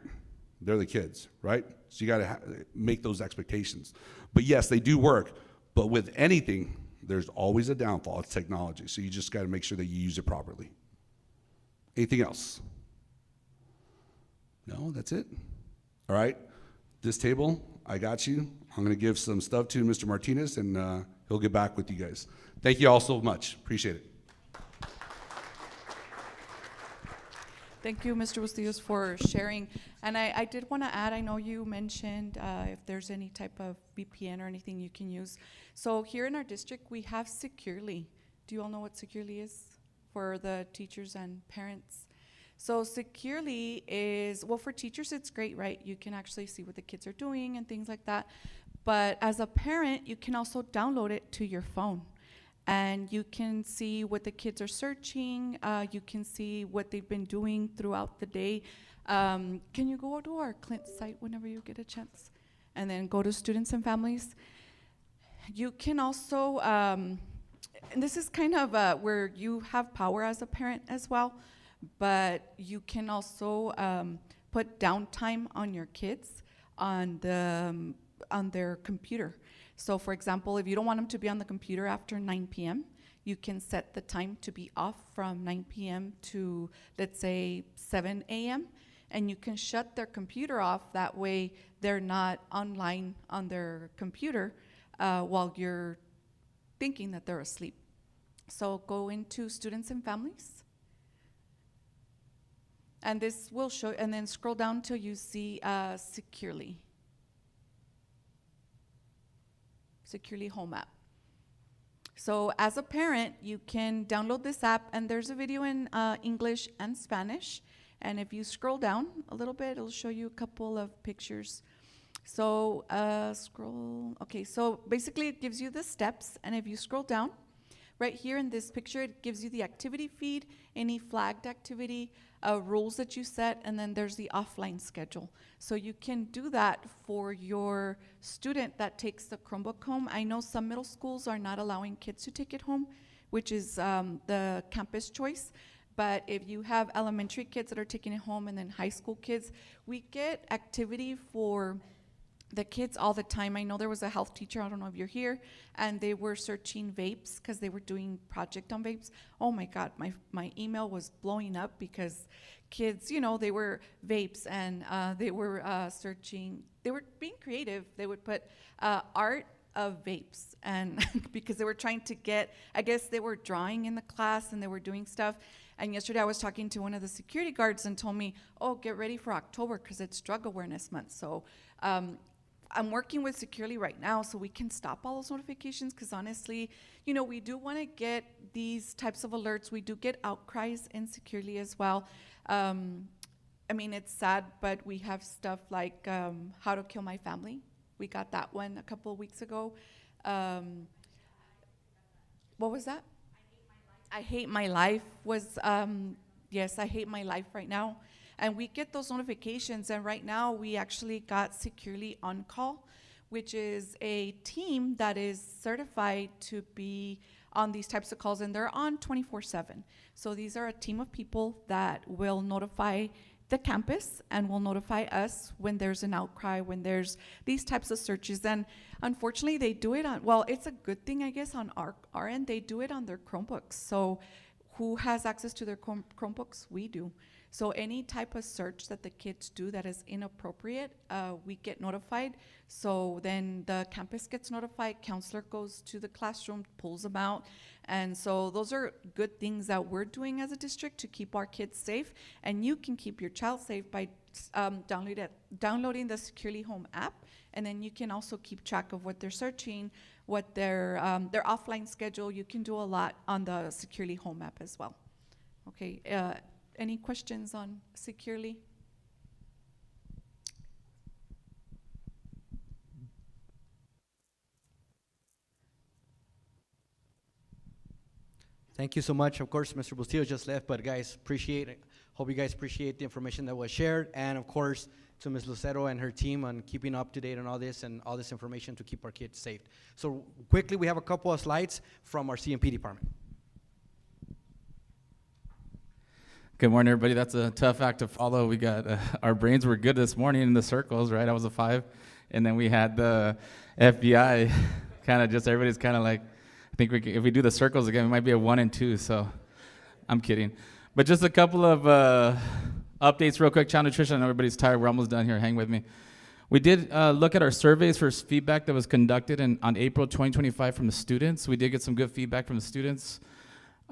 They're the kids, right? So you got to make those expectations. But yes, they do work. But with anything, there's always a downfall. It's technology. So you just got to make sure that you use it properly. Anything else? No, that's it. All right. This table, I got you. I'm going to give some stuff to Mr. Martinez, and he'll get back with you guys. Thank you all so much. Appreciate it. Thank you, Mr. Bustillos, for sharing. And I did want to add, I know you mentioned if there's any type of VPN or anything you can use. So here in our district, we have Securely. Do you all know what Securely is for the teachers and parents? So Securely is, well, for teachers, it's great, right? You can actually see what the kids are doing and things like that. But as a parent, you can also download it to your phone. And you can see what the kids are searching. You can see what they've been doing throughout the day. Can you go to our Clint site whenever you get a chance? And then go to students and families. you can also, and this is kind of where you have power as a parent as well, but you can also put downtime on your kids on their computer. So for example, if you don't want them to be on the computer after 9 p.m., you can set the time to be off from 9 p.m. to, let's say, 7 a.m., and you can shut their computer off. That way they're not online on their computer while you're thinking that they're asleep. So go into students and families. And this will show, and then scroll down till you see Securely. Securely Home app. So as a parent, you can download this app, and there's a video in English and Spanish. And if you scroll down a little bit, it'll show you a couple of pictures. So scroll, okay, so basically it gives you the steps, and if you scroll down, right here in this picture, it gives you the activity feed, any flagged activity, rules that you set, and then there's the offline schedule. So you can do that for your student that takes the Chromebook home. I know some middle schools are not allowing kids to take it home, which is the campus choice. But if you have elementary kids that are taking it home and then high school kids, we get activity for the kids all the time. I know there was a health teacher, I don't know if you're here, and they were searching vapes because they were doing project on vapes. Oh my God, my email was blowing up because kids, you know, they were vapes, and they were searching, they were being creative. They would put art of vapes, and because they were trying to get, I guess they were drawing in the class and they were doing stuff. And yesterday I was talking to one of the security guards and told me, oh, get ready for October because it's Drug Awareness Month. So I'm working with Securely right now so we can stop all those notifications, because honestly, you know, we do want to get these types of alerts. We do get outcries in Securely as well. I mean, it's sad, but we have stuff like How to Kill My Family. We got that one a couple of weeks ago. What was that? I Hate My Life was, yes, I Hate My Life right now. And we get those notifications, and right now we actually got Securely On Call, which is a team that is certified to be on these types of calls, and they're on 24/7. So these are a team of people that will notify the campus and will notify us when there's an outcry, when there's these types of searches. And unfortunately, they do it on, well, it's a good thing, I guess, on our end, they do it on their Chromebooks. So who has access to their Chromebooks? We do. So any type of search that the kids do that is inappropriate, we get notified. So then the campus gets notified, counselor goes to the classroom, pulls them out. And so those are good things that we're doing as a district to keep our kids safe. And you can keep your child safe by downloading the Securely Home app. And then you can also keep track of what they're searching, what their offline schedule. You can do a lot on the Securely Home app as well. Okay. Any questions on Securely? Thank you so much. Of course, Mr. Bustillo just left, but guys, appreciate it. Hope you guys appreciate the information that was shared, and of course, to Ms. Lucero and her team on keeping up to date on all this and all this information to keep our kids safe. So quickly, we have a couple of slides from our CMP department. Good morning, everybody. That's a tough act to follow. We got, our brains were good this morning in the circles, right? I was a 5. And then we had the FBI, kind of just, everybody's kind of like, I think if we do the circles again, it might be a 1 and 2, so I'm kidding. But just a couple of updates real quick. Child nutrition, I know everybody's tired. We're almost done here. Hang with me. We did look at our surveys for feedback that was conducted on April 2025 from the students. We did get some good feedback from the students.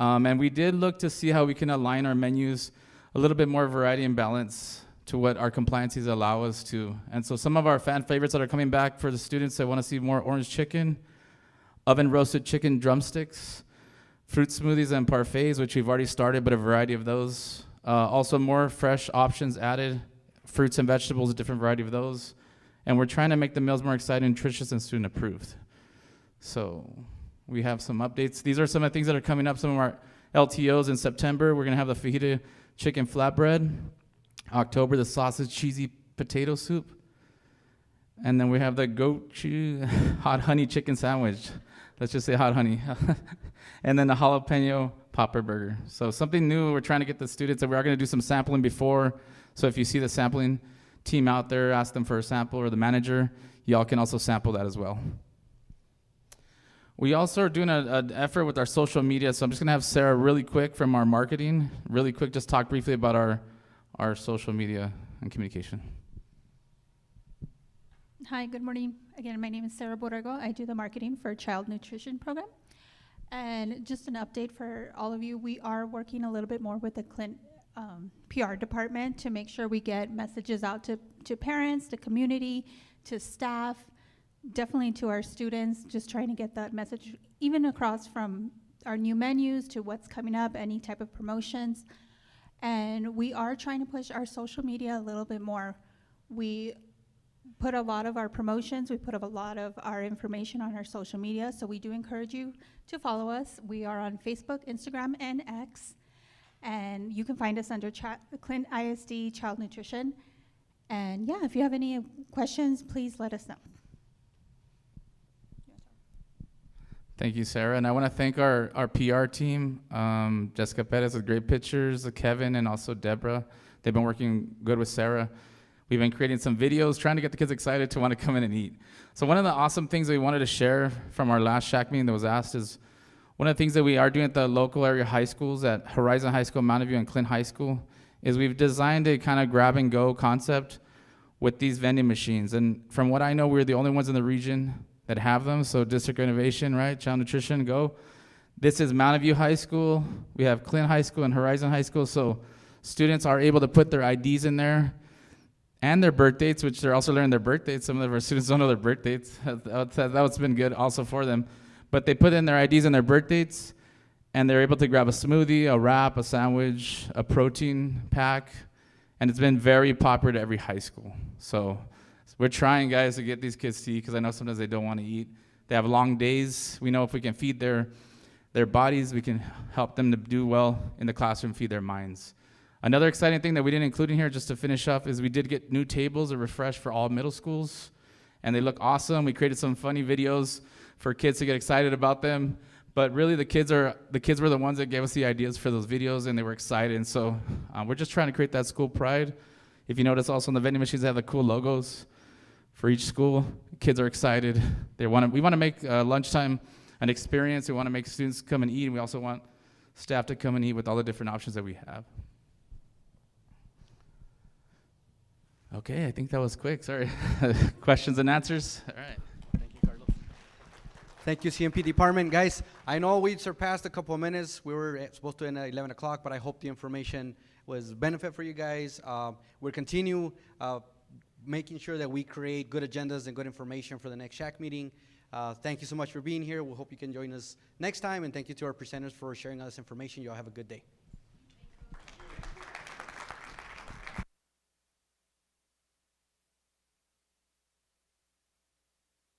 And we did look to see how we can align our menus a little bit more variety and balance to what our compliances allow us to. And so some of our fan favorites that are coming back for the students that want to see more orange chicken, oven roasted chicken drumsticks, fruit smoothies and parfaits, which we've already started, but a variety of those. Also more fresh options added, fruits and vegetables, a different variety of those. And we're trying to make the meals more exciting, nutritious, and student approved. So we have some updates. These are some of the things that are coming up, some of our LTOs in September. We're gonna have the fajita chicken flatbread. October, the sausage cheesy potato soup. And then we have the goat hot honey chicken sandwich. Let's just say hot honey. And then the jalapeno popper burger. So something new, we're trying to get the students, and we are going to do some sampling before. So if you see the sampling team out there, ask them for a sample, or the manager, y'all can also sample that as well. We also are doing an effort with our social media, so I'm just going to have Sarah really quick from our marketing, really quick, just talk briefly about our social media and communication. Hi, good morning. Again, my name is Sarah Borrego. I do the marketing for Child Nutrition Program. And just an update for all of you, we are working a little bit more with the Clint PR department to make sure we get messages out to parents, to community, to staff, definitely to our students, just trying to get that message even across from our new menus to what's coming up, any type of promotions. And we are trying to push our social media a little bit more. We put a lot of our promotions, we put a lot of our information on our social media, so we do encourage you to follow us. We are on Facebook, Instagram, and X, and you can find us under Clint ISD Child Nutrition. And yeah, if you have any questions, please let us know. Thank you, Sarah. And I want to thank our PR team, Jessica Perez with great pictures, Kevin, and also Deborah. They've been working good with Sarah. We've been creating some videos, trying to get the kids excited to want to come in and eat. So one of the awesome things that we wanted to share from our last SHAC meeting that was asked is one of the things that we are doing at the local area high schools at Horizon High School, Mountain View, and Clint High School is we've designed a kind of grab-and-go concept with these vending machines. And from what I know, we're the only ones in the region that have them. So District Innovation, right? Child Nutrition, go. This is Mountain View High School. We have Clint High School and Horizon High School. So students are able to put their IDs in there and their birth dates, which they're also learning their birth dates. Some of our students don't know their birth dates. That's been good also for them. But they put in their IDs and their birth dates, and they're able to grab a smoothie, a wrap, a sandwich, a protein pack, and it's been very popular to every high school. So we're trying, guys, to get these kids to eat, because I know sometimes they don't want to eat. They have long days. We know if we can feed their bodies, we can help them to do well in the classroom, feed their minds. Another exciting thing that we didn't include in here, just to finish up, is we did get new tables, a refresh for all middle schools, and they look awesome. We created some funny videos for kids to get excited about them, but really the kids were the ones that gave us the ideas for those videos, and they were excited. And so we're just trying to create that school pride. If you notice, also in the vending machines, they have the cool logos for each school. Kids are excited. We want to make lunchtime an experience. We want to make students come and eat, and we also want staff to come and eat with all the different options that we have. Okay, I think that was quick. Sorry. Questions and answers? All right. Thank you, Carlos. Thank you, CMP department. Guys, I know we surpassed a couple of minutes. We were supposed to end at 11 o'clock, but I hope the information was benefit for you guys. We'll continue making sure that we create good agendas and good information for the next SHAC meeting. Thank you so much for being here. We hope you can join us next time, and thank you to our presenters for sharing all this information. You all have a good day.